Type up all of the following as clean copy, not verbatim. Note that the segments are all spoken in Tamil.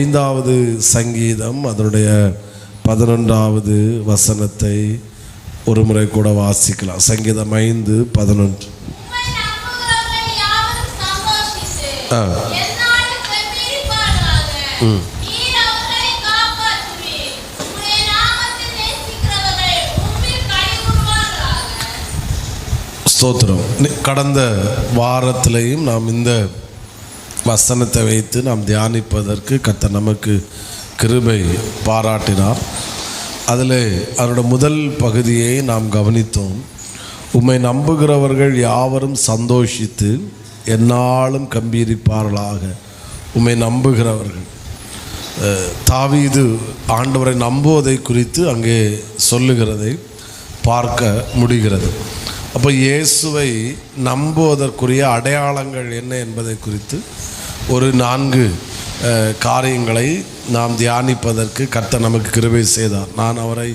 5வது சங்கீதம் அதனுடைய 11வது வசனத்தை ஒரு முறை கூட வாசிக்கலாம். சங்கீதம் 5:11. ஸ்தோத்திரம். கடந்த வாரத்திலையும் நாம் இந்த வசனத்தை வைத்து நாம் தியானிப்பதற்கு கர்த்தர் நமக்கு கிருபை பாராட்டினார். அதில் அதோட முதல் பகுதியை நாம் கவனித்தோம். உம்மை நம்புகிறவர்கள் யாவரும் சந்தோஷித்து எந்நாளும் கம்பீரிப்பார்களாக. உம்மை நம்புகிறவர்கள், தாவீது ஆண்டவரை நம்புவதை குறித்து அங்கே சொல்லுகிறதை பார்க்க முடிகிறது. அப்போ இயேசுவை நம்புவதற்குரிய அடையாளங்கள் என்ன என்பதை குறித்து ஒரு 4 காரியங்களை நாம் தியானிப்பதற்கு கர்த்தர் நமக்கு கிருபை செய்தார். நான் அவரை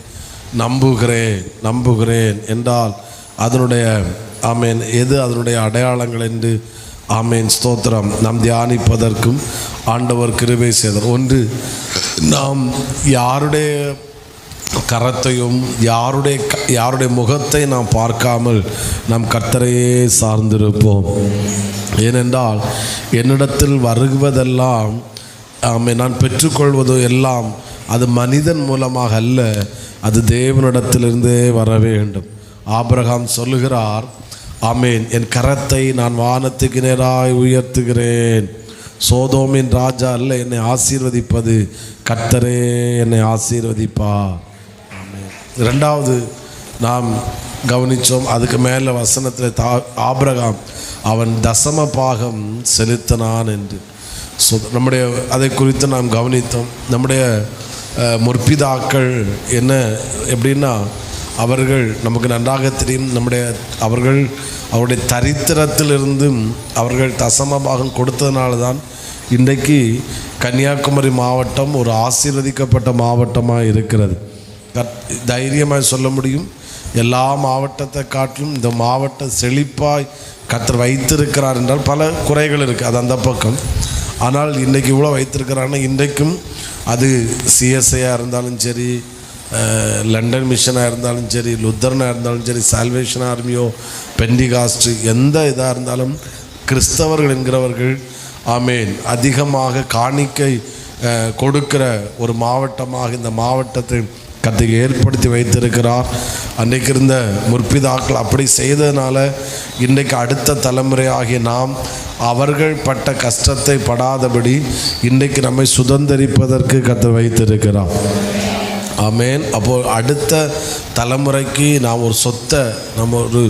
நம்புகிறேன் என்றால் அதனுடைய ஆமேன் எது அதனுடைய அடையாளங்கள் என்று ஆமேன் ஸ்தோத்திரம் நாம் தியானிப்பதற்கும் ஆண்டவர் கிருபை செய்தார். ஒன்று, நாம் யாருடைய கரத்தையும் யாருடைய முகத்தை நாம் பார்க்காமல் நாம் கர்த்தரையே சார்ந்திருப்போம். ஏனென்றால் என்னிடத்தில் வருவதெல்லாம் நான் பெற்றுக்கொள்வது எல்லாம் அது மனிதன் மூலமாக அல்ல, அது தேவனிடத்திலிருந்தே வர வேண்டும். ஆபிரகாம் சொல்லுகிறார், ஆமேன், என் கரத்தை நான் வானத்துக்கு நேராய் உயர்த்துகிறேன். சோதோமின் ராஜா அல்ல என்னை ஆசீர்வதிப்பது, கர்த்தரே என்னை ஆசீர்வதிப்பார். ஆமேன். 2வது நாம் கவனித்தோம். அதுக்கு மேலே வசனத்தில் ஆபிரகாம் அவன் தசம பாகம் செலுத்தினான் என்று நம்முடைய அதை குறித்து நாம் கவனித்தோம். நம்முடைய முற்பிதாக்கள் என்ன எப்படின்னா, அவர்கள் நமக்கு நன்றாக தெரியும், அவருடைய தரித்திரத்திலிருந்தும் அவர்கள் தசம பாகம் கொடுத்ததுனால தான் இன்றைக்கு கன்னியாகுமரி மாவட்டம் ஒரு ஆசீர்வதிக்கப்பட்ட மாவட்டமாக இருக்கிறது. தைரியமாக சொல்ல முடியும், எல்லா மாவட்டத்தை காட்டிலும் இந்த மாவட்டம் செழிப்பாய் கர்த்தர் வைத்திருக்கிறார் என்றால் பல குறைகள் இருக்குது, அது அந்த பக்கம். ஆனால் இன்றைக்கி இவ்வளோ வைத்திருக்கிறாங்கன்னா, இன்றைக்கும் அது சிஎஸ்ஐயாக இருந்தாலும் சரி, லண்டன் மிஷனாக இருந்தாலும் சரி, லுத்தரனாக இருந்தாலும் சரி, சால்வேஷன் ஆர்மியோ, பெண்டிகாஸ்ட், எந்த இதாக இருந்தாலும் கிறிஸ்தவர்கள் என்கிறவர்கள் ஆமேன் அதிகமாக காணிக்கை கொடுக்கிற ஒரு மாவட்டமாக இந்த மாவட்டத்தை கர்த்தர் ஏற்படுத்தி வைத்திருக்கிறார். அன்றைக்கு இருந்த முற்பிதாக்கள் அப்படி செய்ததுனால இன்றைக்கு அடுத்த தலைமுறையாகிய நாம் அவர்கள் பட்ட கஷ்டத்தை படாதபடி இன்றைக்கு நம்மை சுதந்திரிப்பதற்கு கர்த்தர் வைத்திருக்கிறார். ஆமேன். அப்போது அடுத்த தலைமுறைக்கு நாம் ஒரு சொத்தை, நம்ம ஒரு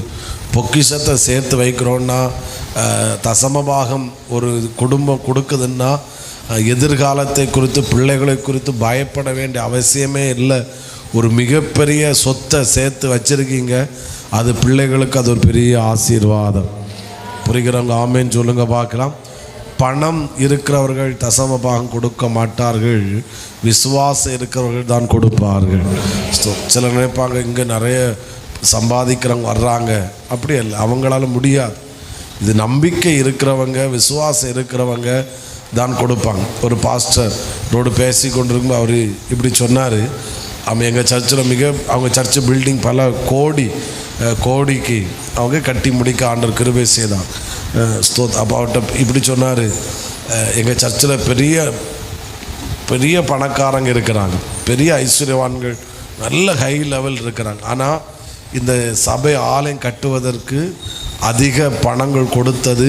பொக்கிஷத்தை சேர்த்து வைக்கிறோன்னா, தசமபாகம் ஒரு குடும்பம் கொடுக்குதுன்னா எதிர்காலத்தை குறித்து பிள்ளைகளை குறித்து பயப்பட வேண்டிய அவசியமே இல்லை. ஒரு மிகப்பெரிய சொத்தை சேர்த்து வச்சுருக்கீங்க, அது பிள்ளைகளுக்கு அது ஒரு பெரிய ஆசீர்வாதம். புரிகிறவங்க ஆமேன்னு சொல்லுங்க பார்க்கலாம். பணம் இருக்கிறவர்கள் தசம பாகம் கொடுக்க மாட்டார்கள், விசுவாசம் இருக்கிறவர்கள் தான் கொடுப்பார்கள். சிலர் நினைப்பாங்க இங்கே நிறைய சம்பாதிக்கிறவங்க வர்றாங்க, அப்படி இல்லை, அவங்களால முடியாது. இது நம்பிக்கை இருக்கிறவங்க விசுவாசம் இருக்கிறவங்க தான் கொடுப்பாங்க. ஒரு பாஸ்டரோடு பேசி கொண்டிருக்கும்போது அவர் இப்படி சொன்னார், அவன் எங்கள் சர்ச்சில் அவங்க சர்ச்சு பில்டிங் பல கோடிக்கு அவங்க கட்டி முடிக்க ஆண்டவர் கிருபை செய்தான். அப்போ அவர்கிட்ட இப்படி சொன்னார், எங்கள் சர்ச்சில் பெரிய பணக்காரங்க இருக்கிறாங்க, பெரிய ஐஸ்வர்யவான்கள், நல்ல ஹை லெவல் இருக்கிறாங்க. ஆனால் இந்த சபை ஆலயம் கட்டுவதற்கு அதிக பணங்கள் கொடுத்தது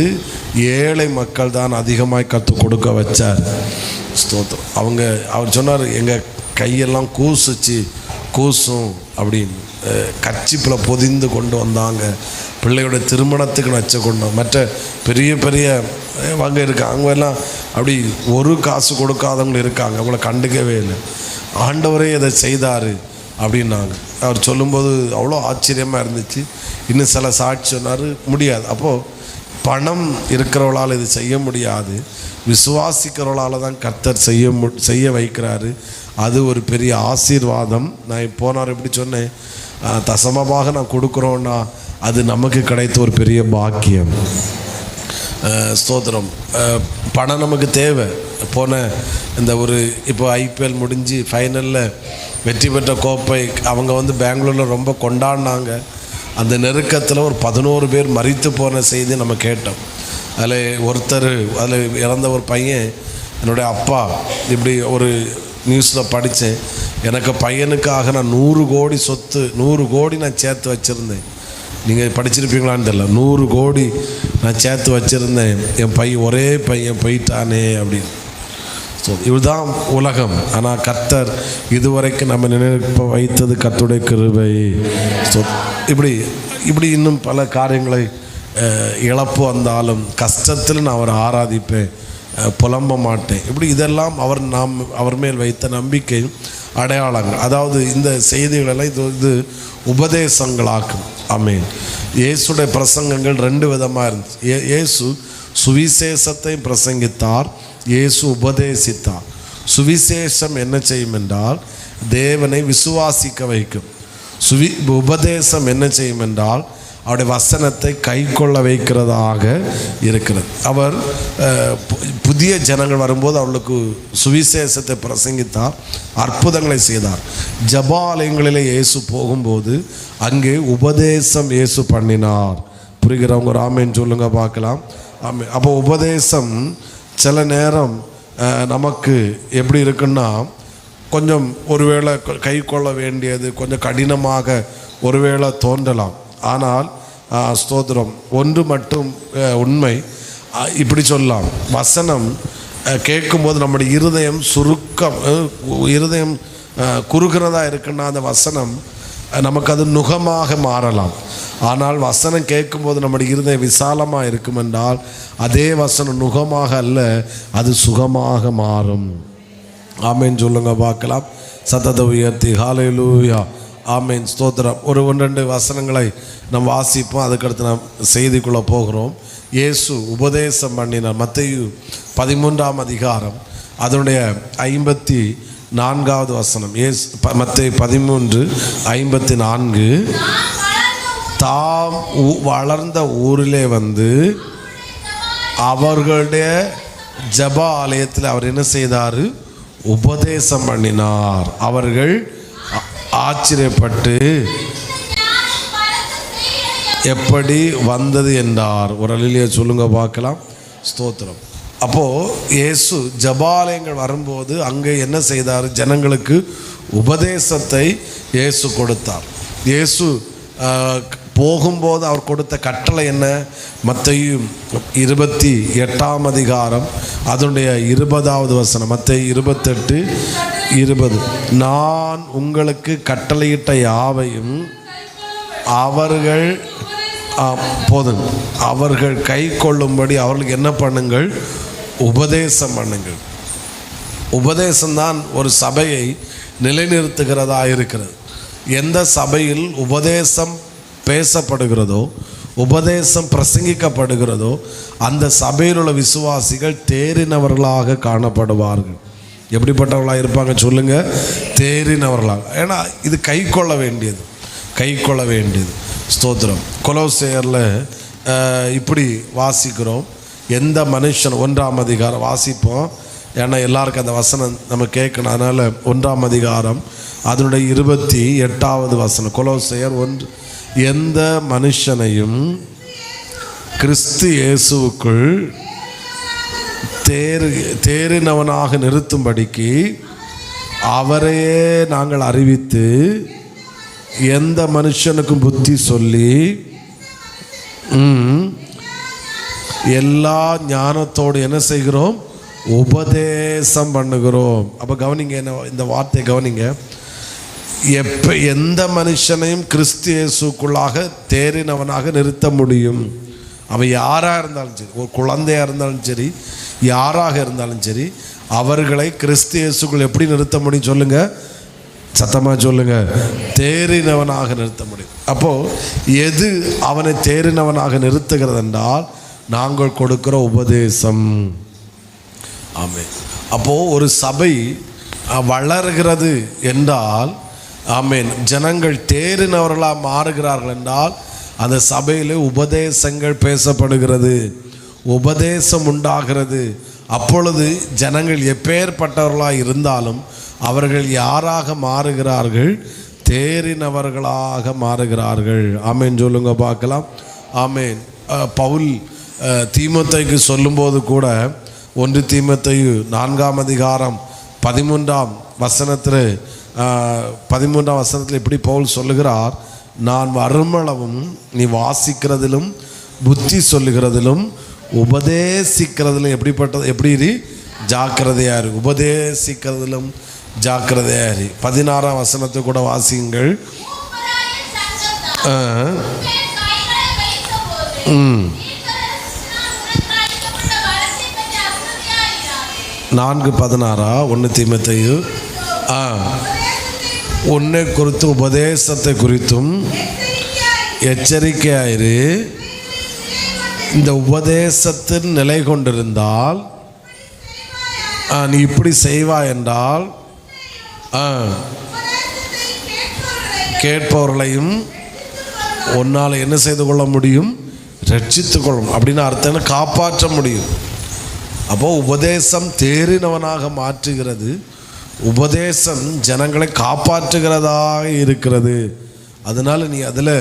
ஏழை மக்கள் தான் அதிகமாக கற்றுக் கொடுக்க வச்சார். ஸ்தோத்திரம். அவர் சொன்னார், எங்கள் கையெல்லாம் கூசும் அப்படின்னு கர்ச்சிப்பில் பொதிந்து கொண்டு வந்தாங்க. பிள்ளையோட திருமணத்துக்கு நச்ச கொண்டு மற்ற பெரிய அவங்க இருக்காங்க, அவங்க எல்லாம் அப்படி ஒரு காசு கொடுக்காதவங்க இருக்காங்க, அவங்கள கண்டுக்கவே இல்லை. ஆண்டவரே இதை செய்தார் அப்படின்னாங்க. அவர் சொல்லும்போது அவ்வளோ ஆச்சரியமாக இருந்துச்சு. இன்னும் சில சாட்சி சொன்னார், முடியாது. அப்போது பணம் இருக்கிறவளால் இது செய்ய முடியாது, விசுவாசிக்கிறவளால் தான் கர்த்தர் செய்ய வைக்கிறாரு. அது ஒரு பெரிய ஆசீர்வாதம். நான் போனார் எப்படி சொன்னேன், தசமமாக நான் கொடுக்குறோன்னா அது நமக்கு கிடைத்த ஒரு பெரிய பாக்கியம். ஸ்தோத்திரம். பணம் நமக்கு தேவை. போன இந்த ஒரு இப்போ ஐபிஎல் முடிஞ்சு ஃபைனலில் வெற்றி பெற்ற கோப்பை அவங்க பெங்களூரில் ரொம்ப கொண்டாடினாங்க. அந்த நெருக்கத்தில் ஒரு 11 பேர் மரித்து போன செய்தி நம்ம கேட்டோம். அதில் ஒருத்தர், அதில் இறந்த ஒரு பையன், என்னுடைய அப்பா இப்படி ஒரு நியூஸில் படித்தேன், எனக்கு பையனுக்காக நான் 100 கோடி சொத்து 100 கோடி நான் சேர்த்து வச்சுருந்தேன். நீங்கள் படிச்சிருப்பீங்களான்னு தெரியல. 100 கோடி நான் சேர்த்து வச்சுருந்தேன், என் ஒரே பையன் போயிட்டானே அப்படின்னு. ஸோ இதுதான் உலகம். ஆனால் கர்த்தர் இதுவரைக்கும் நம்ம நினைப்ப வைத்தது கர்த்தருடைய கிருபை. ஸோ இப்படி இன்னும் பல காரியங்களை இழப்பு வந்தாலும் கஷ்டத்தில் நான் அவரை ஆராதிப்பேன், புலம்ப மாட்டேன். இப்படி இதெல்லாம் அவர் மேல் வைத்த நம்பிக்கை அடையாளங்கள். அதாவது இந்த செய்திகளெல்லாம் இது உபதேசங்களாக்கும். ஆமென். இயேசுடைய பிரசங்கங்கள் 2 விதமாக இருந்துச்சு. இயேசு சுவிசேஷத்தை பிரசங்கித்தார், இயேசு உபதேசித்தார். சுவிசேஷம் என்ன செய்யும் என்றால் தேவனை விசுவாசிக்க வைக்கும். உபதேசம் என்ன செய்யும் என்றால் அவருடைய வசனத்தை கை கொள்ள வைக்கிறதாக இருக்கிறது. அவர் புதிய ஜனங்கள் வரும்போது அவர்களுக்கு சுவிசேஷத்தை பிரசங்கித்தார், அற்புதங்களை செய்தார். ஜபாலயங்களிலே இயேசு போகும்போது அங்கே உபதேசம் இயேசு பண்ணினார். புரிகிறவங்க ஒரு ஆமேன்னு சொல்லுங்க பார்க்கலாம். ஆமே. அப்போ உபதேசம் சில நேரம் நமக்கு எப்படி இருக்குன்னா, கொஞ்சம் ஒருவேளை கை கொள்ள வேண்டியது கொஞ்சம் கடினமாக ஒருவேளை தோன்றலாம். ஆனால் ஸ்தோத்திரம், ஒன்று மட்டும் உண்மை, இப்படி சொல்லலாம், வசனம் கேட்கும்போது நம்முடைய இருதயம் குறுகிறதா இருக்குன்னா அந்த வசனம் நமக்கு அது நுகமாக மாறலாம். ஆனால் வசனம் கேட்கும்போது நம்முடைய இருதயம் விசாலமாக இருக்கும் என்றால் அதே வசனம் நுகமாக அல்ல, அது சுகமாக மாறும். ஆமேன் சொல்லுங்க பார்க்கலாம். சத்தத்தை உயர்த்தி ஹல்லேலூயா. ஆமேன். ஸ்தோத்திரம். ஒரு 1-2 வசனங்களை நாம் வாசிப்போம், அதுக்கடுத்து நாம் செய்திக்குள்ளே போகிறோம். இயேசு உபதேசம் பண்ணினார். மத்தேயு 13ஆம் அதிகாரம் அதனுடைய 54வது வசனம். மத்தேயு 13:54, தாம் வளர்ந்த ஊரிலே அவர்களுடைய ஜப ஆலயத்தில் அவர் என்ன செய்தார்? உபதேசம் பண்ணினார். அவர்கள் ஆச்சரியப்பட்டு எப்படி வந்தது என்றார். ஒரு அல்லேலூயா சொல்லுங்க பார்க்கலாம். ஸ்தோத்திரம். அப்போது இயேசு ஜபாலயங்கள் வரும்போது அங்கே என்ன செய்தார்? ஜனங்களுக்கு உபதேசத்தை இயேசு கொடுத்தார். இயேசு போகும்போது அவர் கொடுத்த கட்டளை என்ன? மத்தேயு 28ஆம் அதிகாரம் அதனுடைய 20வது வசனம். மத்தேயு 28:20, நான் உங்களுக்கு கட்டளையிட்ட யாவையும் அவர்கள் போதும் அவர்கள் கை கொள்ளும்படி அவர்களுக்கு என்ன பண்ணுங்கள்? உபதேசம் பண்ணுங்கள். உபதேசம்தான் ஒரு சபையை நிலைநிறுத்துகிறதா இருக்கிறது. எந்த சபையில் உபதேசம் பேசப்படுகிறதோ, உபதேசம் பிரசங்கிக்கப்படுகிறதோ, அந்த சபையில் உள்ள விசுவாசிகள் தேறினவர்களாக காணப்படுவார்கள். எப்படிப்பட்டவர்களாக இருப்பாங்க சொல்லுங்க? தேறினவர்களாக. ஏன்னா இது கை கொள்ள வேண்டியது. ஸ்தோத்திரம். கொலோசையரில் இப்படி வாசிக்கிறோம். எந்த மனுஷன் 1ஆம் அதிகாரம் வாசிப்போம், ஏன்னா எல்லாருக்கும் அந்த வசனம் நம்ம கேட்கணும். அதனால் 1ஆம் அதிகாரம் அதனுடைய 28வது வசனம். கொலோசையர் 1, எந்த மனுஷனையும் கிறிஸ்து இயேசுவுக்குள் தேறினவனாக நிறுத்தும்படிக்கு அவரையே நாங்கள் அறிவித்து எந்த மனுஷனுக்கும் புத்தி சொல்லி எல்லா ஞானத்தோடு என்ன செய்கிறோம்? உபதேசம் பண்ணுகிறோம். அப்போ கவனிங்க, என்ன இந்த வார்த்தை கவனிங்க. எந்த மனுஷனையும் கிறிஸ்து இயேசுக்குள்ளாக தேறினவனாக நிறுத்த முடியும். அவன் யாராக இருந்தாலும் சரி, ஒரு குழந்தையாக இருந்தாலும் சரி, யாராக இருந்தாலும் சரி, அவர்களை கிறிஸ்து இயேசுக்குள் எப்படி நிறுத்த முடியும் சொல்லுங்க? சத்தமாக சொல்லுங்க. தேறினவனாக நிறுத்த முடியும். அப்போது எது அவனை தேறினவனாக நிறுத்துகிறது என்றால் நாங்கள் கொடுக்கிற உபதேசம். ஆமென். அப்போது ஒரு சபை வளர்கிறது என்றால், ஆமென், ஜனங்கள் தேறினவர்களாக மாறுகிறார்கள் என்றால் அந்த சபையில் உபதேசங்கள் பேசப்படுகிறது, உபதேசம் உண்டாகிறது. அப்பொழுது ஜனங்கள் எப்பேற்பட்டவர்களாக இருந்தாலும் அவர்கள் யாராக மாறுகிறார்கள்? தேறினவர்களாக மாறுகிறார்கள். ஆமேன் சொல்லுங்க பார்க்கலாம். ஆமேன். பவுல் தீமோத்தேயுக்கு சொல்லும்போது கூட 1 தீமோத்தேயு 4ஆம் அதிகாரம் 13ஆம் வசனத்தில் இப்படி பவுல் சொல்லுகிறார், நான் வருமளவும் நீ வாசிக்கிறதிலும் புத்தி சொல்லுகிறதிலும் உபதேசிக்கிறதிலும் எப்படி ஜாக்கிரதையாரு. உபதேசிக்கிறதிலும் ஜாக்கிரதையாரு. 16ஆம் வசனத்தை கூட வாசியுங்கள். 4:16 1 தீமோத்தேயு. உன்னை குறித்து உபதேசத்தை குறித்தும் எச்சரிக்கையாயிரு. இந்த உபதேசத்தின் நிலை கொண்டிருந்தால் நீ இப்படி செய்வாய் என்றால் கேட்பவர்களையும் உன்னால் என்ன செய்து கொள்ள முடியும்? ரட்சித்து கொள்ளும். அப்படின்னு அர்த்தம் காப்பாற்ற முடியும். அப்போது உபதேசம் தேறினவனாக மாற்றுகிறது. உபதேசம் ஜனங்களை காப்பாற்றுகிறதாக இருக்கிறது. அதனால் நீ அதில்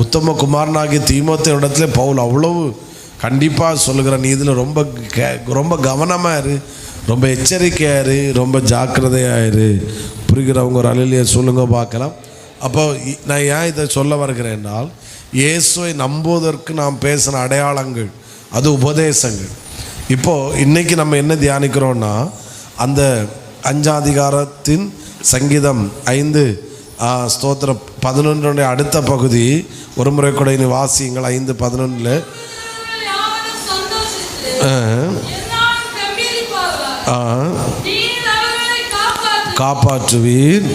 உத்தம குமாரனாகிய தீமோத்தேயு இடத்துல பவுல் அவ்வளவு கண்டிப்பாக சொல்லுகிற, நீ இதில் ரொம்ப கவனமாக இரு, ரொம்ப எச்சரிக்கையாக இரு, ரொம்ப ஜாக்கிரதையாக இரு. புரிகிறவங்க ஒரு அலையிலேயே சொல்லுங்க பார்க்கலாம். அப்போ நான் ஏன் இதை சொல்ல வருகிறேன் என்றால், இயேசுவை நம்புவதற்கு நாம் பேசின அடையாளங்கள் அது உபதேசங்கள். இப்போது இன்றைக்கி நம்ம என்ன தியானிக்கிறோன்னா, அந்த 5ஆம் அதிகாரத்தின் சங்கீதம் 5 ஸ்தோத்திரம் 11 அடுத்த பகுதி ஒரு முறை கூட நீ வாசியுங்கள். 5:11 காப்பாற்றுவீர்.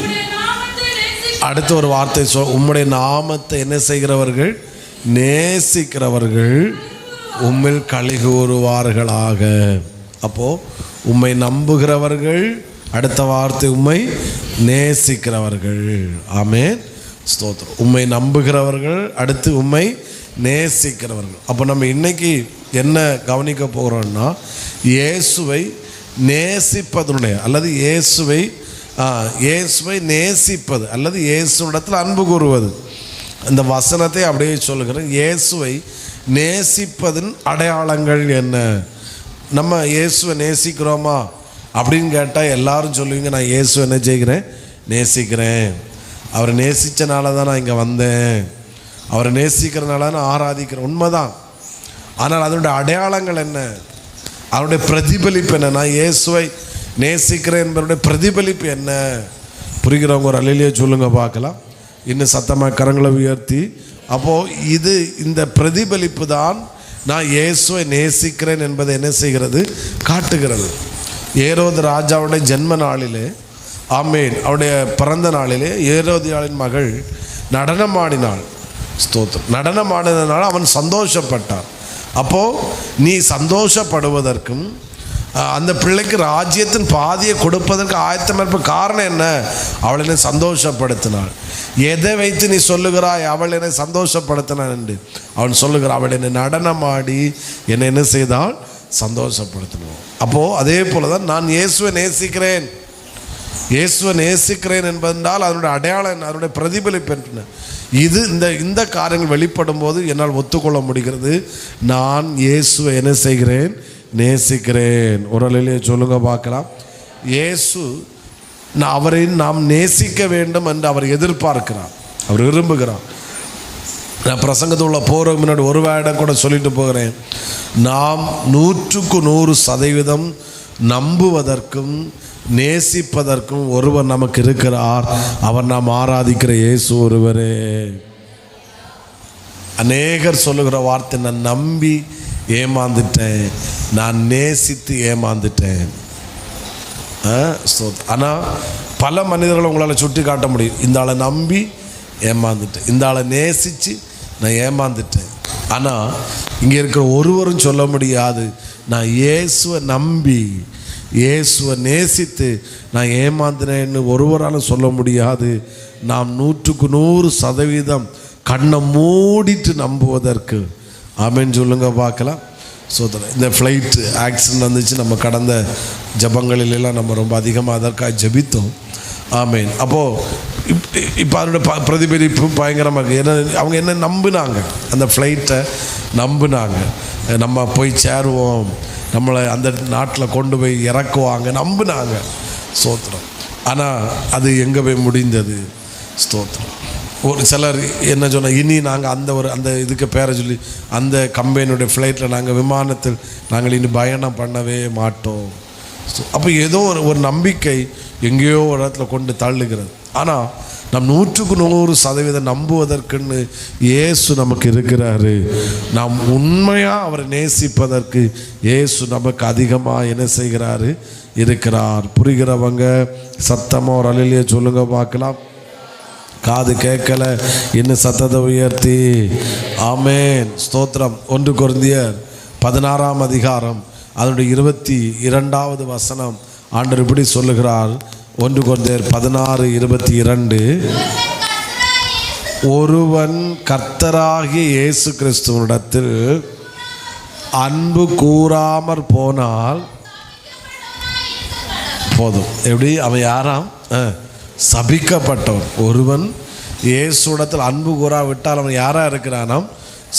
அடுத்த ஒரு வார்த்தை உம்முடைய நாமத்தை என்ன செய்கிறவர்கள்? நேசிக்கிறவர்கள் உம்மில் களி கூறுவார்களாக. அப்போது உம்மை நம்புகிறவர்கள், அடுத்த வார்த்தை உம்மை நேசிக்கிறவர்கள். ஆமென், ஸ்தோத்திரம். உம்மை நம்புகிறவர்கள், அடுத்து உம்மை நேசிக்கிறவர்கள். அப்போ நம்ம இன்னைக்கு என்ன கவனிக்க போகிறோம்னா, இயேசுவை நேசிப்பதனுடைய அல்லது இயேசுவை நேசிப்பது அல்லது இயேசுவிடத்தில் அன்பு கூறுவது. அந்த வசனத்தை அப்படியே சொல்லுகிறேன். இயேசுவை நேசிப்பதன் அடையாளங்கள் என்ன? நம்ம இயேசுவை நேசிக்கிறோமா அப்படின்னு கேட்டால் எல்லாரும் சொல்லுவீங்க, நான் இயேசுவை என்ன செய்கிறேன்? நேசிக்கிறேன். அவரை நேசித்தனால தான் நான் இங்கே வந்தேன், அவரை நேசிக்கிறனால நான் ஆராதிக்கிறேன். உண்மைதான். ஆனால் அதனுடைய அடையாளங்கள் என்ன? அவருடைய பிரதிபலிப்பு என்ன? நான் இயேசுவை நேசிக்கிறேன் என்பவருடைய பிரதிபலிப்பு என்ன? புரிகிறவங்க ஒரு அலையிலேயே சொல்லுங்க பார்க்கலாம். இன்னும் சத்தமாக கரங்களை உயர்த்தி. அப்போது இந்த பிரதிபலிப்பு தான் நான் இயேசுவை நேசிக்கிறேன் என்பதை என்ன செய்கிறது? காட்டுகிறது. ஏரோது ராஜாவுடைய ஜென்ம நாளிலே, ஆமேன், அவருடைய பிறந்த நாளிலே ஏரோதியாளின் மகள் நடனமாடினாள். ஸ்தோத்திரம். நடனமாடினால அவன் சந்தோஷப்பட்டான். அப்போது நீ சந்தோஷப்படுவதற்கும் அந்த பிள்ளைக்கு ராஜ்யத்தின் பாதியை கொடுப்பதற்கு ஆயத்தம் இருப்ப காரணம் என்ன? அவள் என்னை சந்தோஷப்படுத்தினாள். எதை வைத்து நீ சொல்லுகிறாய் அவள் என்னை சந்தோஷப்படுத்தினாள் என்று? அவன் சொல்லுகிறாள், அவள் என்னை நடனமாடி என்னை என்ன செய்தால்? சந்தோஷப்படுத்தினாள். அப்போது அதே போல தான் நான் இயேசுவை நேசிக்கிறேன். இயேசுவை நேசிக்கிறேன் என்பதால் அதனுடைய அடையாளம், அதனுடைய பிரதிபலிப்பு என்ன? இது இந்த காரியங்கள் வெளிப்படும் போது என்னால் ஒத்துக்கொள்ள முடிகிறது, நான் இயேசுவை என்ன செய்கிறேன்? நேசிக்கிறேன். ஒரு நிலையிலே சொல்லுங்க பார்க்கலாம். இயேசு அவரை நாம் நேசிக்க வேண்டும் என்று அவர் எதிர்பார்க்கிறார், அவர் விரும்புகிறார். நான் பிரசங்கத்தில் உள்ள போகிறதுக்கு முன்னாடி ஒரு வேடம் கூட சொல்லிட்டு போகிறேன். நாம் 100% நம்புவதற்கும் நேசிப்பதற்கும் ஒருவர் நமக்கு இருக்கிறார். அவர் நாம் ஆராதிக்கிற இயேசு ஒருவரே. அநேகர் சொல்லுகிற வார்த்தை, நான் நம்பி ஏமாந்துட்டேன், நான் நேசித்து ஏமாந்துட்டேன். ஆனால் பல மனிதர்களை உங்களால் சுட்டி காட்ட முடியும். இந்த ஆளை நம்பி ஏமாந்துட்டேன், இந்த ஆளை நேசித்து நான் ஏமாந்துட்டேன். ஆனால் இங்கே இருக்கிற ஒருவரும் சொல்ல முடியாது, நான் இயேசுவை நம்பி இயேசுவை நேசித்து நான் ஏமாந்தினேன்னு ஒருவரால் சொல்ல முடியாது. நாம் 100% கண்ணை மூடிட்டு நம்புவதற்கு. ஆமென் சொல்லுங்க பார்க்கலாம். சோதனை. இந்த ஃப்ளைட் ஆக்சிடென்ட் வந்துச்சு, நம்ம கடந்த ஜபங்களிலெல்லாம் நம்ம ரொம்ப அதிகமாக அதற்காக ஜபித்தோம். ஆமேன். அப்போது இப்போ அதோட பிரதிபலிப்பு பயங்கரமாக இருக்குது. ஏன்னா அவங்க என்ன நம்பினாங்க, அந்த ஃப்ளைட்டை நம்பினாங்க, நம்ம போய் சேருவோம், நம்மளை அந்த நாட்டில் கொண்டு போய் இறக்குவாங்க, நம்பினாங்க. ஸ்தோத்திரம். ஆனால் அது எங்கே போய் முடிந்தது? ஸ்தோத்திரம். ஒரு சிலர் என்ன சொன்னால், இனி நாங்கள் அந்த இதுக்கு பேரை சொல்லி அந்த கம்பெனியுடைய ஃப்ளைட்டில் நாங்கள் விமானத்தில் நாங்கள் இனி பயணம் பண்ணவே மாட்டோம். அப்போ ஏதோ ஒரு நம்பிக்கை எங்கேயோ ஒரு இடத்துல கொண்டு தள்ளுகிறது. ஆனால் நம் 100% நம்புவதற்குன்னு இயேசு நமக்கு இருக்கிறாரு. நாம் உண்மையாக அவரை நேசிப்பதற்கு இயேசு நமக்கு அதிகமாக என்ன செய்கிறாரு? இருக்கிறார். புரிகிறவங்க சத்தமாக ஒரு அலையிலேயே சொல்லுங்க பார்க்கலாம். காது கேட்கல, இன்னும் சத்தத்தை உயர்த்தி ஆமேன். ஸ்தோத்திரம். 1 கொரிந்தியர் 16ஆம் அதிகாரம் அதனுடைய 22வது வசனம் ஆண்டவர் இப்படி சொல்லுகிறார். 1 கொரிந்தியர் 16:22, ஒருவன் கர்த்தராகிய இயேசு கிறிஸ்துவினிடத்தில் அன்பு கூறாமற் போனால் போதும். எப்படி? அவன் யாராம்? சபிக்கப்பட்டவன். ஒருவன் இயேசுவிடத்தில் அன்பு கூறாவிட்டால் அவன் யாராக இருக்கிறானாம்?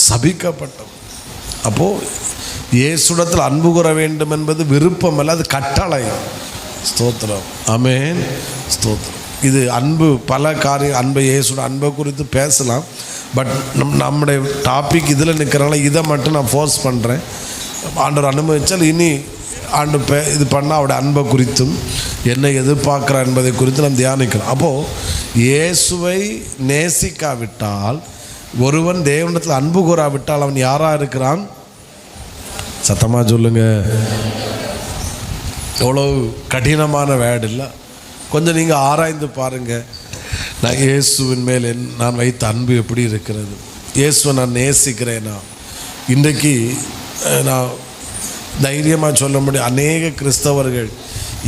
சபிக்கப்பட்டவன். அப்போது இயேசுவிடத்தில் அன்பு கூற வேண்டும் என்பது விருப்பம் அல்ல, அது கட்டளை. ஸ்தோத்திரம். ஆமேன். ஸ்தோத்திரம். இது அன்பு பல காரியம், அன்பை இயேசுட அன்பை குறித்து பேசலாம். பட் நம்முடைய டாபிக் இதில் நிற்கிறனால இதை மட்டும் நான் ஃபோர்ஸ் பண்ணுறேன். ஆண்டவர் அனுமதிச்சால் இனி ஆண்டு இது பண்ணால் அவருடைய அன்பை குறித்தும் என்ன எதிர்பார்க்கிறார் என்பதை குறித்து நாம் தியானிக்கிறோம். அப்போது இயேசுவை நேசிக்காவிட்டால், ஒருவன் தேவனிடத்தில் அன்பு கூறாவிட்டால் அவன் யாராக இருக்கிறான்? சத்தமாக சொல்லுங்க. எவ்வளோ கடினமான வேர்டு இல்லை? கொஞ்சம் நீங்கள் ஆராய்ந்து பாருங்கள். நான் இயேசுவின் மேல் நான் வைத்த அன்பு எப்படி இருக்கிறது? இயேசுவை நான் நேசிக்கிறேனா? இன்றைக்கு நான் தைரியமாக சொல்ல முடியும், அநேக கிறிஸ்தவர்கள்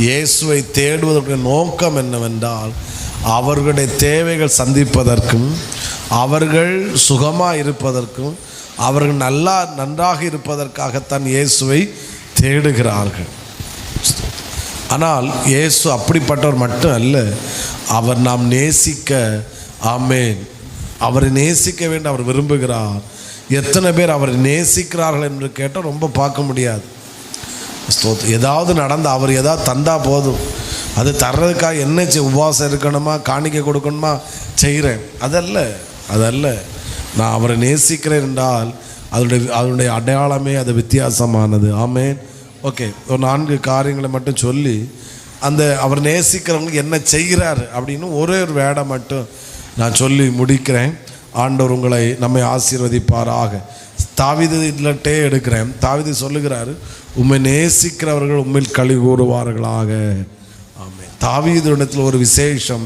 இயேசுவை தேடுவதற்கு நோக்கம் என்னவென்றால், அவர்களுடைய தேவைகள் சந்திப்பதற்கும், அவர்கள் சுகமாக இருப்பதற்கும், அவர்கள் நன்றாக இருப்பதற்காகத்தான் இயேசுவை தேடுகிறார்கள். ஆனால் இயேசு அப்படிப்பட்டவர் மட்டும் அல்ல, அவர் நாம் நேசிக்க, ஆமேன், அவரை நேசிக்க வேண்டும் அவர் விரும்புகிறார். எத்தனை பேர் அவரை நேசிக்கிறார்கள் என்று கேட்டால் ரொம்ப பார்க்க முடியாது. ஏதாவது நடந்து அவர் ஏதாவது தந்தால் போதும், அது தர்றதுக்காக என்ன உபவாசம் இருக்கணுமா, காணிக்கை கொடுக்கணுமா செய்கிறேன், அதல்ல. நான் அவரை நேசிக்கிறேன் என்றால் அதனுடைய அடையாளமே அது வித்தியாசமானது. ஆமேன். ஓகே, ஒரு 4 காரியங்களை மட்டும் சொல்லி அந்த அவர் நேசிக்கிறவங்களுக்கு என்ன செய்கிறார் அப்படின்னு ஒரே ஒரு வேடை மட்டும் நான் சொல்லி முடிக்கிறேன். ஆண்டவர் உங்களை நம்மை ஆசீர்வதிப்பாராக. தாவீதுலட்டே எடுக்கிறேன். தாவீது சொல்லுகிறாரு, உம்மை நேசிக்கிறவர்கள் உம்மில் களி கூறுவார்களாக. ஆமென். தாவீது இடத்துல ஒரு விசேஷம்,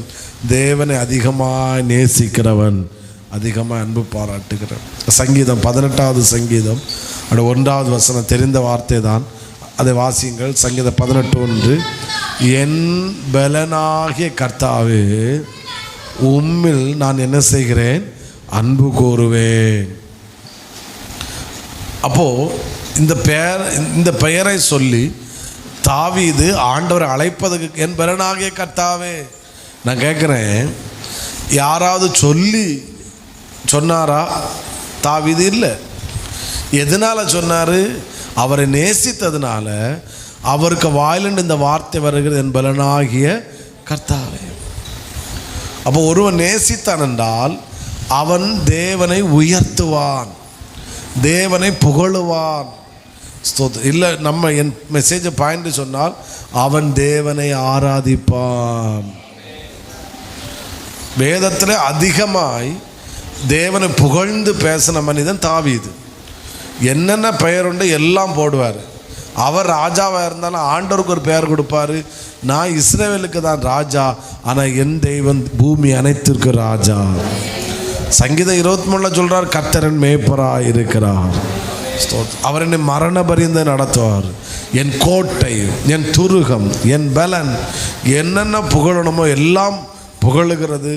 தேவனை அதிகமாக நேசிக்கிறவன், அதிகமாக அன்பு பாராட்டுகிறவன். சங்கீதம் 18வது சங்கீதம் அது 1வது வசனம் தெரிந்த வார்த்தை தான், அதை வாசியுங்கள். சங்கீதம் 18:1, என் பலனாகிய கர்த்தாவே உம்மில் நான் என்ன செய்கிறேன்? அன்பு கூறுவேன். அப்போது இந்த பெயரை சொல்லி தாவீது ஆண்டவரை அழைப்பதற்கு என் பலனாகிய கர்த்தாவே. நான் கேட்குறேன், யாராவது சொல்லி சொன்னாரா? தாவீது இல்லை. எதனால் சொன்னார்? அவரை நேசித்ததுனால அவருக்கு வாயிலிருந்து இந்த வார்த்தை வருகிறது, என் பலனாகிய கர்த்தாவே. அப்போ ஒருவன் நேசித்தான் என்றால் அவன் தேவனை உயர்த்துவான், தேவனை புகழுவான். இல்லை, நம்ம என் மெசேஜை பாயிண்ட் சொன்னால் அவன் தேவனை ஆராதிப்பான். வேதத்தில் அதிகமாய் தேவனை புகழ்ந்து பேசின மனிதன் தாவீது. என்னென்ன பெயர் உண்டு எல்லாம் போடுவார். அவர் ராஜாவாக இருந்தாலும் ஆண்டவருக்கு ஒரு பெயர் கொடுப்பார். நான் இஸ்ரவேலுக்கு தான் ராஜா, ஆனால் என் தெய்வன் பூமி அனைத்திற்கு ராஜா. சங்கீதம் 23 சொல்கிறார், கர்த்தரன் மேய்ப்பராய் இருக்கிறார், அவர் என்னை மரண பரியந்த நடத்துவார், என் கோட்டை, என் துருகம், என் பலன். என்னென்ன புகழணுமோ எல்லாம் புகழுகிறது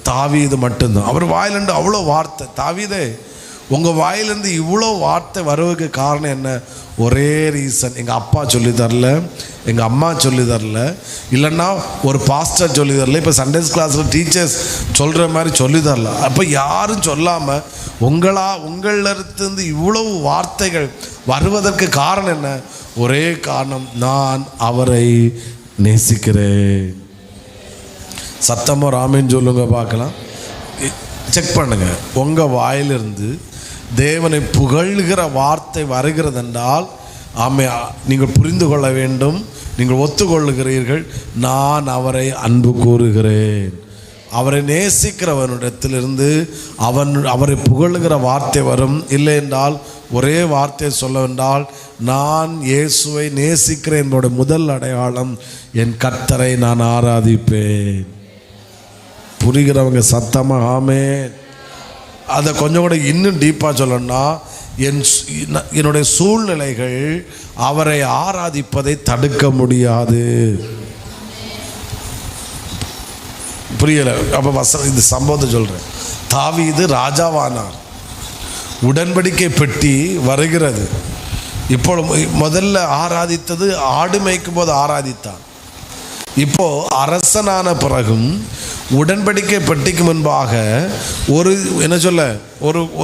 தாவீது மட்டும்தான். அவர் வாயிலண்டு அவ்வளோ வார்த்தை. தாவீதே, உங்கள் வாயிலிருந்து இவ்வளோ வார்த்தை வருவதுக்கு காரணம் என்ன? ஒரே ரீசன், எங்கள் அப்பா சொல்லி தரல, எங்கள் அம்மா சொல்லி தரல, இல்லைன்னா ஒரு பாஸ்டர் சொல்லி தரல, இப்போ சண்டேஸ் கிளாஸில் டீச்சர்ஸ் சொல்கிற மாதிரி சொல்லி தரல. அப்போ யாரும் சொல்லாமல் உங்களிடத்திலிருந்து இவ்வளவு வார்த்தைகள் வருவதற்கு காரணம் என்ன? ஒரே காரணம், நான் அவரை நேசிக்கிறேன். சத்தமாக ராமேன்னு சொல்லுங்க பார்க்கலாம். செக் பண்ணுங்க, உங்கள் வாயிலிருந்து தேவனை புகழ்கிற வார்த்தை வருகிறது என்றால் நீங்கள் புரிந்து கொள்ள வேண்டும், நீங்கள் ஒத்துக்கொள்ளுகிறீர்கள், நான் அவரை அன்பு கூறுகிறேன். அவரை நேசிக்கிறவனிடத்திலிருந்து அவரை புகழுகிற வார்த்தை வரும். இல்லை என்றால் ஒரே வார்த்தை சொல்லவென்றால், நான் இயேசுவை நேசிக்கிறேன் என்பதோட முதல் அடையாளம், என் கர்த்தரை நான் ஆராதிப்பேன். புரிகிறவங்க சத்தமாக ஆமென். அதை கொஞ்சம் கூட இன்னும் டீப்பாக சொல்லணும்னா, என்னுடைய சூழ்நிலைகள் அவரை ஆராதிப்பதை தடுக்க முடியாது. புரியலை? அப்போ இந்த சம்பவத்தை சொல்கிறேன். தாவீது ராஜாவானார், உடன்படிக்கை பெட்டி வருகிறது. இப்போ முதல்ல ஆராதித்தது ஆடு மேய்க்கும் போது ஆராதித்தான். இப்போ அரசனான பிறகும் உடன்படிக்கை பெட்டிக்கு முன்பாக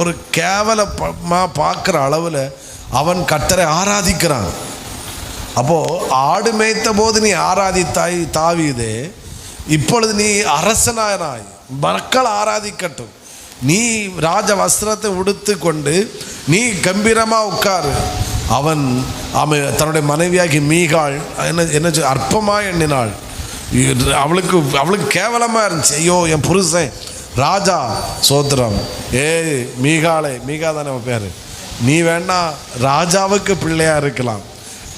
ஒரு கேவலமாக பார்க்குற அளவில் அவன் கர்த்தரை ஆராதிக்கிறான். அப்போது ஆடு மேய்த்த போது நீ ஆராதித்தாய் தாவீதே, இப்பொழுது நீ அரசனாய், மக்கள் ஆராதிக்கட்டும், நீ ராஜ வஸ்திரத்தை உடுத்து கொண்டு நீ கம்பீரமாக உட்காரு. அவன் தன்னுடைய மனைவியாகி மீகாள் என்ன அற்பமாக எண்ணினாள். அவளுக்கு கேவலமாக இருந்துச்சு. ஐயோ, என் புருஷன் ராஜா, சோத்திரம், மீகா தானே பேர், நீ வேணா ராஜாவுக்கு பிள்ளையா இருக்கலாம்,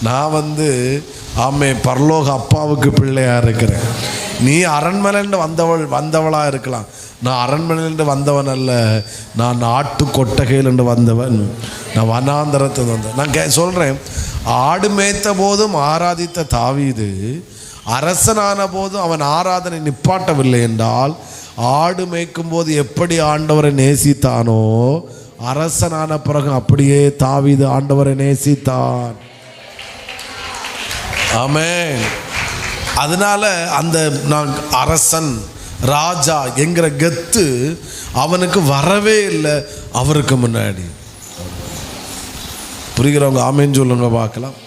நான் பரலோக அப்பாவுக்கு பிள்ளையா இருக்கிறேன். நீ அரண்மனைன்னு வந்தவளாக இருக்கலாம், நான் அரண்மனையிலிருந்து வந்தவன் அல்ல, நான் நாட்டு கொட்டகையிலிருந்து வந்தவன், நான் வனாந்தரத்தை வந்தேன். நான் சொல்கிறேன், ஆடு மேய்த்த போதும் ஆராதித்த தாவீது அரசனான போதும் அவன் ஆராதனை நிப்பாட்டவில்லை என்றால், ஆடு மேய்க்கும் போது எப்படி ஆண்டவரை நேசித்தானோ, அரசனான பிறகு அப்படியே தாவீது ஆண்டவரை நேசித்தான். ஆமென். அதனால அந்த நான் அரசன் ராஜா என்கிற கெத்து அவனுக்கு வரவே இல்லை அவருக்கு முன்னாடி. புரிகிறவங்க ஆமென் சொல்லுங்க பார்க்கலாம்.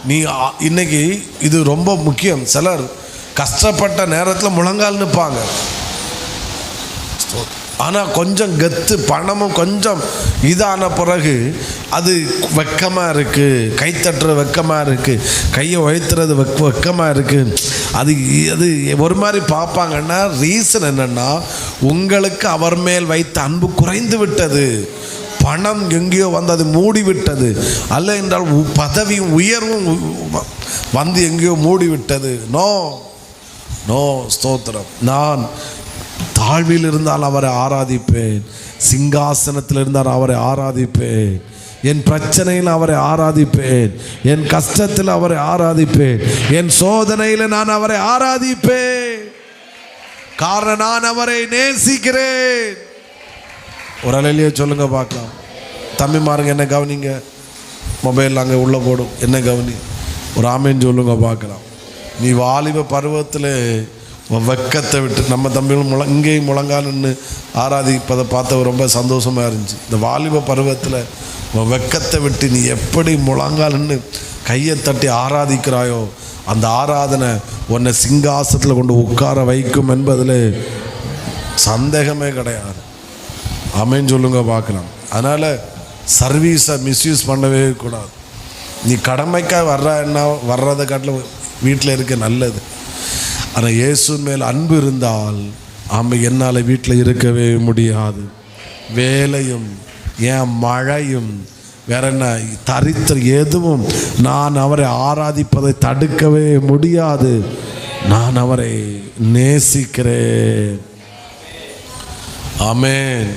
நீ இன்னைக்கு இது ரொம்ப முக்கியம். சிலர் கஷ்டப்பட்ட நேரத்தில் முழங்கால் நிற்பாங்க, ஆனால் கொஞ்சம் கெத்து பணமும் கொஞ்சம் இதான பிறகு அது வெக்கமாக இருக்குது, கைத்தட்டுற வெக்கமாக இருக்குது, கையை உயர்த்துறது வெக்கமாக இருக்குது. அது ஒரு மாதிரி பார்ப்பாங்கன்னா ரீசன் என்னென்னா, உங்களுக்கு அவர் மேல் வைத்த அன்பு குறைந்து விட்டது, பணம் எங்கேயோ வந்து அது மூடிவிட்டது, அல்ல என்றால் பதவியும் உயர்வும் வந்து எங்கேயோ மூடிவிட்டது. நோ ஸ்தோத்திரம். நான் தாழ்வில் இருந்தால் அவரை ஆராதிப்பேன், சிங்காசனத்தில் இருந்தால் அவரை ஆராதிப்பேன், என் பிரச்சனையில் அவரை ஆராதிப்பேன், என் கஷ்டத்தில் அவரை ஆராதிப்பேன், என் சோதனையில் நான் அவரை ஆராதிப்பேன். காரணம், நான் அவரை நேசிக்கிறேன். ஒரு அலையிலேயே சொல்லுங்க பார்க்கலாம். தம்பி மாருங்க, என்ன கவனிங்க, மொபைல் அங்கே உள்ளே போடும், என்ன கவனி, ஒரு ஆமேன்னு சொல்லுங்க பார்க்கலாம். நீ வாலிப பருவத்தில் வெக்கத்தை விட்டு, நம்ம தம்பிகளும் இங்கேயும் முழங்காலுன்னு ஆராதிப்பதை பார்த்த ரொம்ப சந்தோஷமாக இருந்துச்சு. இந்த வாலிப பருவத்தில் வெக்கத்தை விட்டு நீ எப்படி முழங்காலுன்னு கையை தட்டி ஆராதிக்கிறாயோ, அந்த ஆராதனை உன்னை சிங்காசனத்தில் கொண்டு உட்கார வைக்கும் என்பதில் சந்தேகமே கிடையாது. ஆமென் சொல்லுங்க பார்க்கலாம். அதனால் சர்வீஸை மிஸ்யூஸ் பண்ணவே கூடாது. நீ கடமைக்காக வர்றதை காட்டில் வீட்டில் இருக்க நல்லது. ஆனால் இயேசு மேல் அன்பு இருந்தால் என்னால் வீட்டில் இருக்கவே முடியாது. வேலையும் என் மழையும் வேற என்ன தரித்திரம் எதுவும் நான் அவரை ஆராதிப்பதை தடுக்கவே முடியாது. நான் அவரை நேசிக்கிறேன். ஆமென்.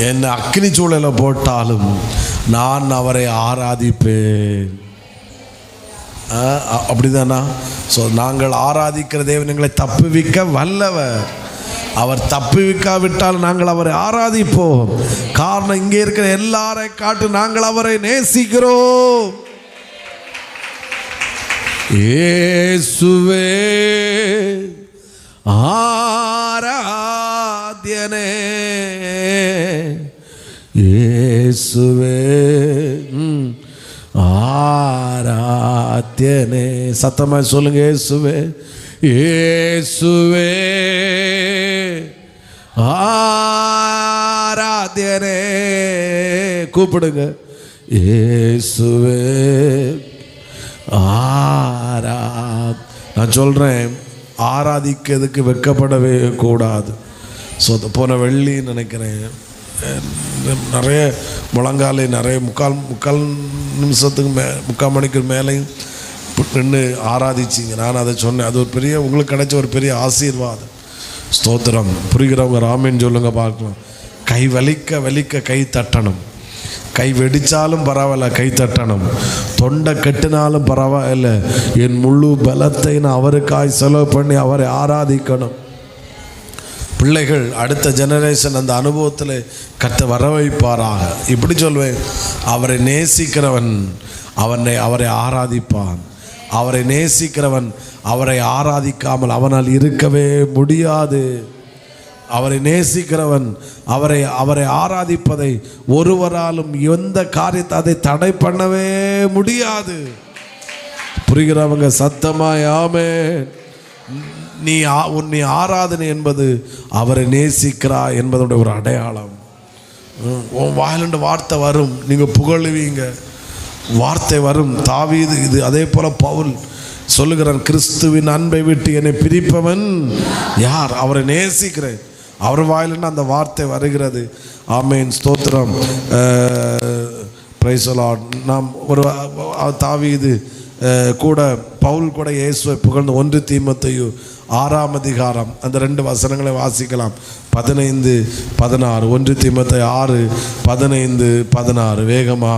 என்னை அக்னி சூழலை போட்டாலும் நான் அவரை ஆராதிப்பேன். அப்படிதானா? ஸோ நாங்கள் ஆராதிக்கிற தேவன் எங்களை தப்புவிக்க வல்லவர். அவர் தப்புவிக்காவிட்டால் நாங்கள் அவரை ஆராதிப்போம். காரணம் இங்கே இருக்கிற எல்லாரை காட்டு நாங்கள் அவரை நேசிக்கிறோம். இயேசுவே ஆராத்யனே, இயேசுவே ஆராத்யனே. சத்தமா சொல்லுங்க, இயேசுவே இயேசுவே ஆராத்யனே. கூப்பிடுங்க, இயேசுவே நான் சொல்கிறேன், ஆராதிக்கிறதுக்கு வெட்கப்படவே கூடாது. ஸோ போன வெள்ளி நினைக்கிறேன் நிறைய முழங்காலே நிறைய முக்கால் நிமிஷத்துக்கு முக்கால் மணிக்கு மேலேயும் நின்று ஆராதிச்சிங்க. நான் அதை சொன்னேன், அது ஒரு பெரிய உங்களுக்கு கிடைச்ச ஒரு பெரிய ஆசீர்வாதம். ஸ்தோத்திரம். புரிகிறவங்க ராமேன்னு சொல்லுங்க பார்க்கலாம். கை வலிக்க கை தட்டணும். கை வெடித்தாலும் பரவாயில்ல, கை தட்டணும். தொண்டை கட்டினாலும் பரவாயில்ல, என் முழு பலத்தை நான் அவருக்காய் செலவு பண்ணி அவரை ஆராதிக்கணும். பிள்ளைகள் அடுத்த ஜெனரேஷன் அந்த அனுபவத்தில் கற்று வர வைப்பாராக. இப்படி சொல்வேன், அவரை நேசிக்கிறவன் அவரை ஆராதிப்பான். அவரை நேசிக்கிறவன் அவரை ஆராதிக்காமல் அவனால் இருக்கவே முடியாது. அவரை நேசிக்கிறவன் அவரை ஆராதிப்பதை ஒருவராலும் எந்த காரியத்தை அதை தடை பண்ணவே முடியாது. புரிகிறவங்க சத்தமாய் ஆமென். நீ ஆராதனை என்பது அவரை நேசிக்கிறா என்பதோட ஒரு அடையாளம். உன் வாயிலிருந்து வார்த்தை வரும், நீங்கள் புகழுவீங்க, வார்த்தை வரும். தாவீது இது அதே போல பவுல் சொல்லுகிறான், கிறிஸ்துவின் அன்பை விட்டு என்னை பிரிப்பவன் யார்? அவரை நேசிக்கிறேன். அவர் வாயிலிருந்து அந்த வார்த்தை வருகிறது. ஆமேன், ஸ்தோத்திரம். Praise the Lord. நாம் ஒரு தாவீது கூட பவுல் கூட இயேசுவை புகழ்ந்து 1 தீமோத்தேயு 6ஆம் அதிகாரம் அந்த 2 வசனங்களை வாசிக்கலாம். 15-16. 1 தீமோத்தேயு 6:15-16 வேகமா.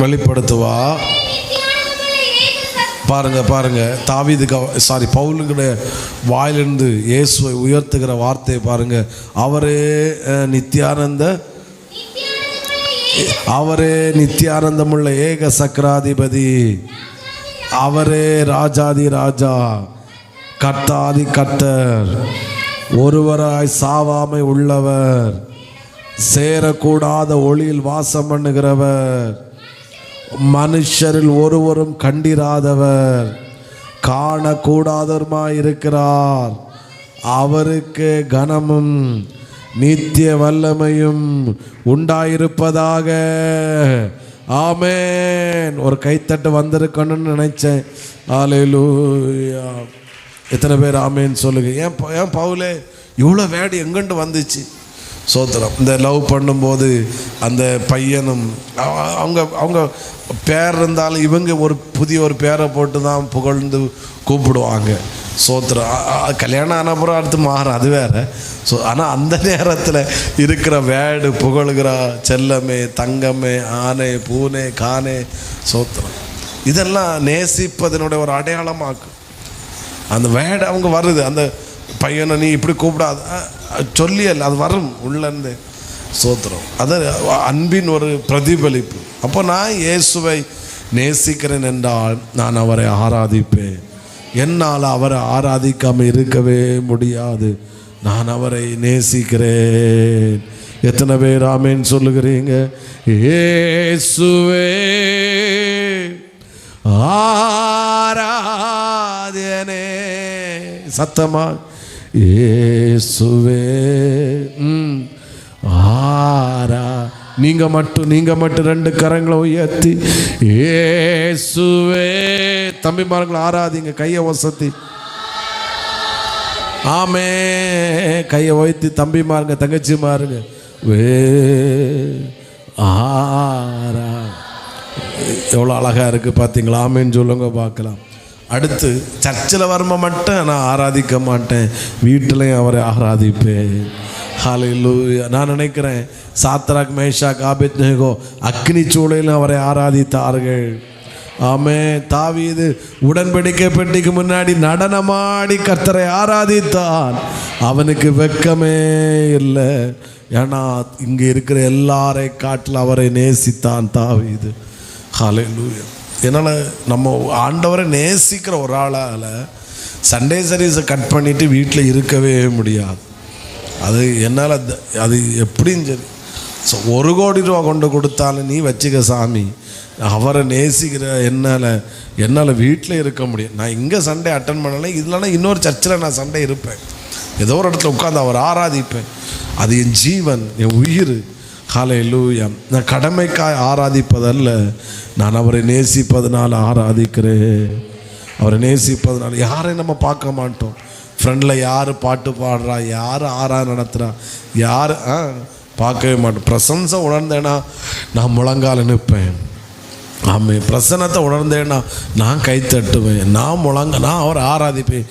வெளிப்படுத்துவா. பாருங்க தாவீதுக்கு பவுலுடைய வாயிலிருந்து இயேசுவை உயர்த்துகிற வார்த்தையை பாருங்க. அவரே நித்தியானந்தமுள்ள ஏக சக்கராதிபதி, அவரே ராஜாதி ராஜா, கர்த்தாதி கர்த்தர், ஒருவராய் சாவாமை உள்ளவர், சேரக்கூடாத ஒளியில் வாசம் பண்ணுகிறவர், மனுஷரில் ஒருவரும் கண்டிராதவர், காணக்கூடாதவருமாய் இருக்கிறார். அவருக்கு கனமும் நித்திய வல்லமையும் உண்டாயிருப்பதாக. ஆமென். ஒரு கைத்தட்டு வந்திருக்கணும்னு நினைச்சேன். அல்லேலூயா. எத்தனை பேர் ஆமென் சொல்லுங்க. ஏன் பவுலே இவ்வளோ வேடு எங்கண்டு வந்துச்சு? சோத்திரம். இந்த லவ் பண்ணும்போது அந்த பையனும் அவங்க பேர் இருந்தாலும் இவங்க புதிய ஒரு பேரை போட்டு தான் புகழ்ந்து கூப்பிடுவாங்க. சோத்திரம். கல்யாணம் ஆனப்புறம் அடுத்து மாறும், அது வேற. ஸோ ஆனால் அந்த நேரத்தில் இருக்கிற வேடு புகழுகிறா, செல்லமே, தங்கமே, ஆனே, பூனே, கானே. சோத்திரம். இதெல்லாம் நேசிப்பதனுடைய ஒரு அடையாளமாக்கும். அந்த வேடு அவங்க வருது. அந்த பையனை நீ இப்படி கூப்பிடாது சொல்லியல், அது வரும் உள்ளேருந்து. சோத்திரம். அது அன்பின் ஒரு பிரதிபலிப்பு. அப்போ நான் இயேசுவை நேசிக்கிறேன் என்றால் நான் அவரை ஆராதிப்பேன். என்னால் அவரை ஆராதிக்காமல் இருக்கவே முடியாது. நான் அவரை நேசிக்கிறேன். எத்தனை பேர் ஆமென் சொல்லுகிறீங்க? இயேசுவே ஆராதனே. சத்தமா இயேசுவே நீங்க மட்டும் 2 கரங்களை உயர்த்தி இயேசுவே. தம்பிமார்களை ஆராதிங்க, கையை வசத்தி. ஆமே, கையை உயர்த்தி தம்பிமாருங்க, தங்கச்சிமாருங்க. எவ்வளோ அழகா இருக்கு பார்த்தீங்களா? ஆமேன்னு சொல்லுங்க பார்க்கலாம். அடுத்து சர்ச்சில் வரும்ப மட்டும் நான் ஆராதிக்க மாட்டேன், வீட்டிலையும் அவரை ஆராதிப்பேன். ஹல்லேலூயா. நான் நினைக்கிறேன் சாத்ராக், மேஷாக், ஆபேத்நேகோ அக்னி சூளையிலும் அவரை ஆராதித்தார்கள். ஆமென். தாவீது உடன்படிக்கை பெட்டிக்கு முன்னாடி நடனமாடி கர்த்தரை ஆராதித்தான். அவனுக்கு வெட்கமே இல்லை. ஏன்னா இங்கே இருக்கிற எல்லாரை காட்டில் அவரை நேசித்தான் தாவீது. ஹல்லேலூயா. என்னால் நம்ம ஆண்டவரை நேசிக்கிற ஒரு ஆளால் சண்டே சர்வீஸை கட் பண்ணிவிட்டு வீட்டில் இருக்கவே முடியாது. அது என்னால் அது எப்படின்னு சரி. ஸோ 1 கோடி ரூபா கொண்டு கொடுத்தாலும் நீ வச்சுக்க சாமி, அவரை நேசிக்கிற என்னால் வீட்டில் இருக்க முடியும். நான் இங்கே சண்டே அட்டன் பண்ணலை, இல்லைன்னா இன்னொரு சர்ச்சில் நான் சண்டே இருப்பேன், ஏதோ ஒரு இடத்துல உட்காந்து அவர் ஆராதிப்பேன். அது என் ஜீவன், என் உயிர். ஹல்லேலூயா. நான் கடமைக்காய் ஆராதிப்பதல்ல, நான் அவரை நேசிப்பதனால் ஆராதிக்கிறேன். அவரை நேசிப்பதனால் யாரையும் நம்ம பார்க்க மாட்டோம். ஃப்ரெண்டில் யார் பாட்டு பாடுறா, யார் ஆராதனை நடத்துகிறா, யார் பார்க்கவே மாட்டோம். பிரசன்ஸை உணர்ந்தேன்னா நான் முழங்கால நிற்பேன். ஆமாம். பிரசன்னத்தை உணர்ந்தேன்னா நான் கை தட்டுவேன், நான் அவரை ஆராதிப்பேன்.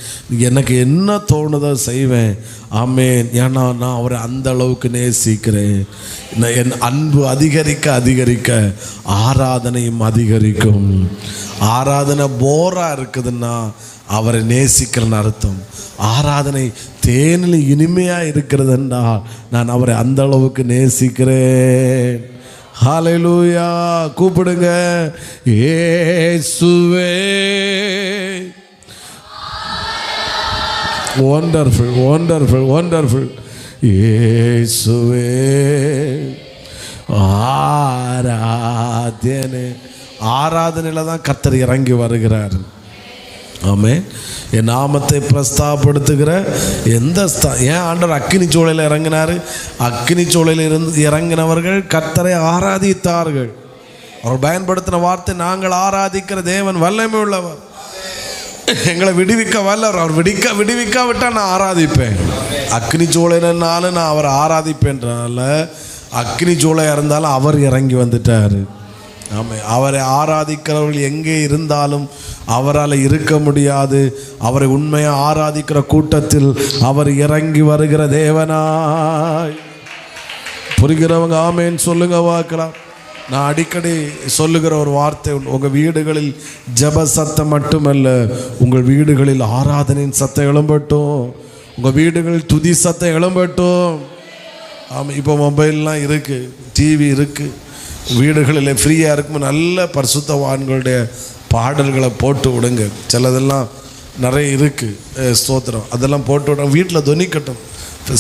எனக்கு என்ன தோணுதோ செய்வேன். ஆமேன். ஏன்னா நான் அவரை அந்த அளவுக்கு நேசிக்கிறேன். என் அன்பு அதிகரிக்க அதிகரிக்க ஆராதனையும் அதிகரிக்கும். ஆராதனை போராக இருக்குதுன்னா அவரை நேசிக்கிறேன்னு அர்த்தம். ஆராதனை தேனில் இனிமையாக இருக்கிறதுன்னா நான் அவரை அந்த அளவுக்கு நேசிக்கிறேன். ஹல்லேலூயா. கூப்பிடுங்க, இயேசுவே. Wonderful, wonderful, wonderful. இயேசுவே ஆராதனை. ஆராதனையில் தான் கர்த்தர் இறங்கி வருகிறார். ஆமென். என் நாமத்தை பிரஸ்தாபப்படுத்துகிற ஏன் ஆண்டவர் அக்கினி சூளையில் இறங்கினார்? அக்கினி சூளையில் இருந்து இறங்கினவர்கள் கர்த்தரை ஆராதித்தார்கள். அவர் பயன்படுத்தின வார்த்தை, நாங்கள் ஆராதிக்கிற தேவன் வல்லமை உள்ளவர், எங்களை விடுவிக்க வல்லவர். அவர் விடுவிக்காவிட்டால் நான் ஆராதிப்பேன். அக்கினி சூளைனாலும் நான் அவரை ஆராதிப்பேன்றனால அக்கினி சூளையாக இருந்தாலும் அவர் இறங்கி வந்துட்டார். ஆமாம். அவரை ஆராதிக்கிறவர்கள் எங்கே இருந்தாலும் அவரால் இருக்க முடியாது. அவரை உண்மையாக ஆராதிக்கிற கூட்டத்தில் அவர் இறங்கி வருகிற தேவனாய். புரிகிறவங்க ஆமேன்னு சொல்லுங்க பார்க்கலாம். நான் அடிக்கடி சொல்லுகிற ஒரு வார்த்தை, உங்கள் வீடுகளில் ஜெப சத்தம் மட்டுமல்ல, உங்கள் வீடுகளில் ஆராதனையின் சத்தம் எழும்பட்டும், உங்கள் வீடுகளில் துதி சத்தம் எழும்பட்டும். ஆமாம். இப்போ மொபைல்லாம் இருக்குது, டிவி இருக்குது, வீடுகளில் ஃப்ரீயாக இருக்கும். நல்ல பரிசுத்தவான்களுடைய பாடல்களை போட்டு விடுங்க. சிலதெல்லாம் நிறைய இருக்குது, ஸ்தோத்திரம், அதெல்லாம் போட்டு விட வீட்டில் துணிக்கட்டும்.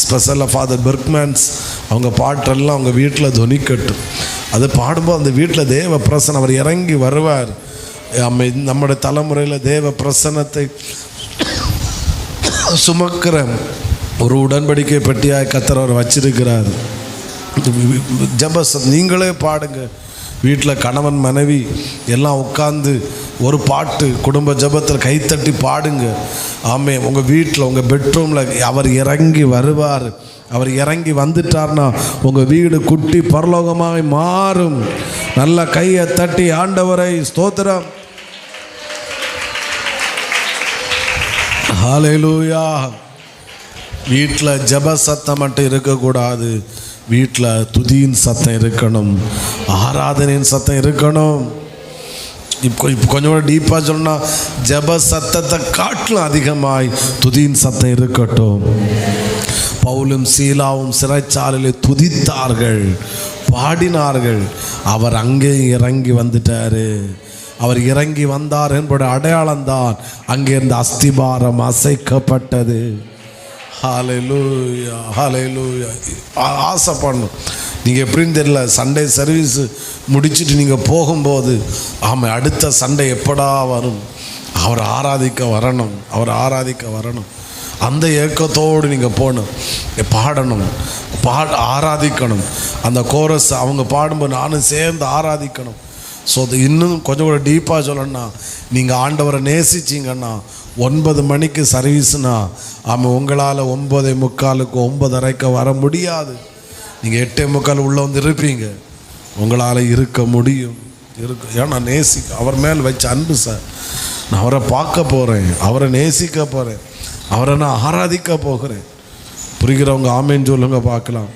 ஸ்பெஷலாக ஃபாதர் பெர்க்மேன்ஸ் அவங்க பாட்டெல்லாம் அவங்க வீட்டில் துணிக்கட்டும். அது பாடும்போது அந்த வீட்டில் தேவ பிரசன்னம், அவர் இறங்கி வருவார். நம்முடைய தலைமுறையில் தேவ பிரசன்னத்தை சுமக்கிற ஒரு உடன்படிக்கை பெட்டியாக கர்த்தர் அவர் வச்சிருக்கிறார். ஜெபம் நீங்களே பாடுங்க. வீட்டில் கணவன் மனைவி எல்லாம் உட்காந்து ஒரு பாட்டு குடும்ப ஜெபத்தில் கைத்தட்டி பாடுங்க. ஆமே. உங்கள் வீட்டில் உங்கள் பெட்ரூமில் அவர் இறங்கி வருவார். அவர் இறங்கி வந்துட்டார்னா உங்கள் வீடு குட்டி பரலோகமாய் மாறும். நல்ல கையை தட்டி ஆண்டவரை ஸ்தோத்திரம். ஹல்லேலூயா. வீட்டில் ஜெப சத்தம் மட்டும் இருக்கக்கூடாது, வீட்டில் துதியின் சத்தம் இருக்கணும், ஆராதனையின் சத்தம் இருக்கணும். இப்போ கொஞ்சம் கூட டீப்பாக சொன்னால் ஜெப சத்தத்தை காட்டிலும் அதிகமாய் துதியின் சத்தம் இருக்கட்டும். பவுலும் சீலாவும் சிறைச்சாலையிலே துதித்தார்கள், பாடினார்கள். அவர் அங்கே இறங்கி வந்துட்டார். அவர் இறங்கி வந்தார் என்பது அடையாளம்தான். அங்கே இருந்த அஸ்திபாரம் அசைக்கப்பட்டது. ஹல்லேலூயா, ஹல்லேலூயா. ஆசை பண்ணும். நீங்கள் எப்படின்னு தெரியல, சண்டே சர்வீஸு முடிச்சுட்டு நீங்கள் போகும்போது ஆமாம் அடுத்த சண்டே எப்படா வரும், அவர் ஆராதிக்க வரணும், அவர் ஆராதிக்க வரணும். அந்த ஏக்கத்தோடு நீங்கள் போகணும், பாடணும், ஆராதிக்கணும். அந்த கோரஸ் அவங்க பாடும்போது நானும் சேர்ந்து ஆராதிக்கணும். ஸோ அது இன்னும் கொஞ்சம் கூட டீப்பாக சொல்லணும்னா, நீங்கள் ஆண்டவரை நேசிச்சிங்கன்னா 9 மணிக்கு சர்வீஸ்னா ஆமாம் உங்களால் 9:45 9:30 வர முடியாது. நீங்கள் 8:45 உள்ளே வந்து இருப்பீங்க, உங்களால் இருக்க முடியும். ஏன்னா அவர் மேல் வச்ச அன்பு சார். நான் அவரை பார்க்க போகிறேன், அவரை நேசிக்க போகிறேன், அவரை நான் ஆராதிக்க போகிறேன். புரிகிறவங்க ஆமேன்னு சொல்லுங்க பார்க்கலாம்.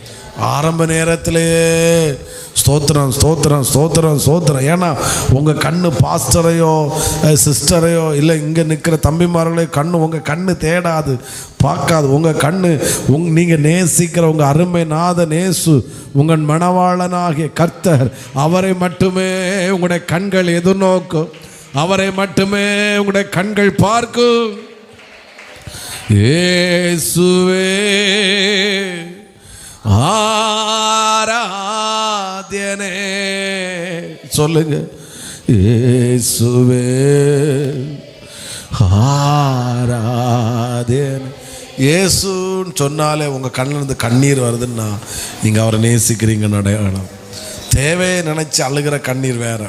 ஆரம்ப நேரத்திலேயே ஸ்தோத்திரம் ஸ்தோத்திரம் ஸ்தோத்திரம் ஸ்தோத்திரம். ஏன்னா உங்கள் கண்ணு பாஸ்டரையோ சிஸ்டரையோ இல்லை இங்கே நிற்கிற தம்பிமார்களையோ கண்ணு உங்கள் கண்ணு தேடாது, பார்க்காது. உங்கள் கண்ணு நீங்கள் நேசிக்கிற உங்கள் அருமை நாத நேசு உங்கள் மணவாளனாகிய கர்த்தர், அவரை மட்டுமே உங்களுடைய கண்கள் எதிர்நோக்கும், அவரை மட்டுமே உங்களுடைய கண்கள் பார்க்கும். இயேசுவே ஆராத்யனே சொல்லுங்க. இயேசுவே ஆராத்யனே. இயேசுன்னு சொன்னாலே உங்கள் கண்ணிலிருந்து கண்ணீர் வருதுன்னா நீங்கள் அவரை நேசிக்கிறீங்கன்னு அடையாளம். தேவையை நினச்சி அழுகிற கண்ணீர் வேற,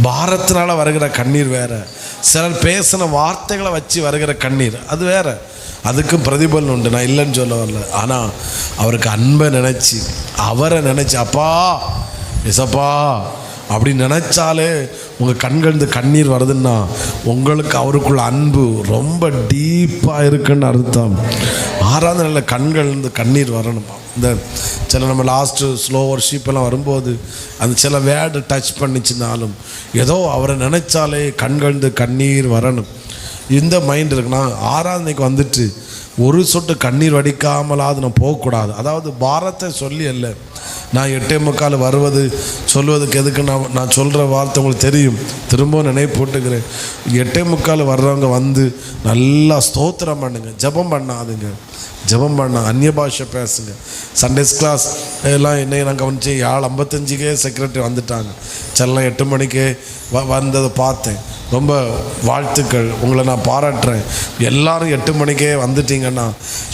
பாரத்தினால வருகிற கண்ணீர் வேற, சிலர் பேசின வார்த்தைகளை வச்சு வருகிற கண்ணீர் அது வேற. அதுக்கும் பிரதிபலன் உண்டு, நான் இல்லைன்னு சொல்ல வரல. ஆனால் அவருக்கு அன்பை நினச்சி, அவரை நினச்சி, அப்பா எசப்பா அப்படி நினச்சாலே உங்கள் கண்கள்ந்து கண்ணீர் வருதுன்னா உங்களுக்கு அவருக்குள்ள அன்பு ரொம்ப டீப்பாக இருக்குன்னு அர்த்தம். ஆராதனையில் கண்கள்ந்து கண்ணீர் வரணும். இந்த சில நம்ம லாஸ்ட்டு ஸ்லோ வர்ஷிப்பெல்லாம் வரும்போது அந்த சில வேர்டு டச் பண்ணிச்சுனாலும் ஏதோ அவரை நினச்சாலே கண்கள்ந்து கண்ணீர் வரணும். இந்த மைண்ட் இருக்குன்னா ஆராதனைக்கு வந்துட்டு ஒரு சொட்டு கண்ணீர் வடிக்காமலாவது நான் போகக்கூடாது. அதாவது பாரத்தை சொல்லி அல்ல, நான் 8:45 வருவது சொல்வதுக்கு எதுக்கு நான் சொல்கிற வார்த்தை உங்களுக்கு தெரியும், திரும்பவும் நினைவு போட்டுக்கிறேன். 8:45 வர்றவங்க வந்து நல்லா ஸ்தோத்திரம் பண்ணுங்க, ஜெபம் பண்ணாதுங்க, ஜெபம் பண்ண அந்நிய பாஷை பேசுங்க. சண்டேஸ் கிளாஸ் எல்லாம் என்னை நான் கவனிச்சு 7:55 செக்ரட்டரி வந்துட்டாங்க. சிலலாம் 8 மணிக்கே வந்ததை பார்த்தேன். ரொம்ப வாழ்த்துக்கள், உங்களை நான் பாராட்டுறேன். எல்லோரும் 8 மணிக்கே வந்துட்டீங்கன்னா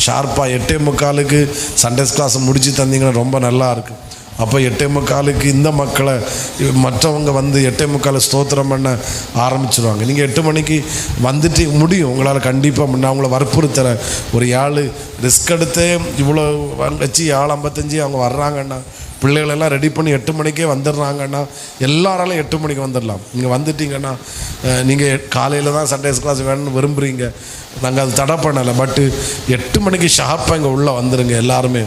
ஷார்ப்பாக 8:45 சண்டேஸ் கிளாஸை முடித்து தந்தீங்கன்னா ரொம்ப நல்லா இருக்குது. அப்போ 8:45 இந்த மக்களை மற்றவங்க வந்து 8:45 ஸ்தோத்திரம் பண்ண ஆரம்பிச்சிடுவாங்க. நீங்கள் 8 மணிக்கு வந்துட்டு முடியும் உங்களால் கண்டிப்பாக. நான் அவங்கள வற்புறுத்துற ஒரு 7 ரிஸ்க் எடுத்து இவ்வளோ வச்சு 7:55 அவங்க வர்றாங்கன்னா, பிள்ளைகளெல்லாம் ரெடி பண்ணி 8 மணிக்கே வந்துடுறாங்கன்னா எல்லாராலும் 8 மணிக்கு வந்துடலாம். நீங்கள் வந்துட்டிங்கன்னா நீங்கள் காலையில் தான் சண்டேஸ் கிளாஸ் வேணும்னு விரும்புகிறீங்க, நாங்கள் அது தடை பண்ணலை. பட்டு 8 மணிக்கு ஷார்ப்பாக இங்கே உள்ளே வந்துடுங்க. எல்லாருமே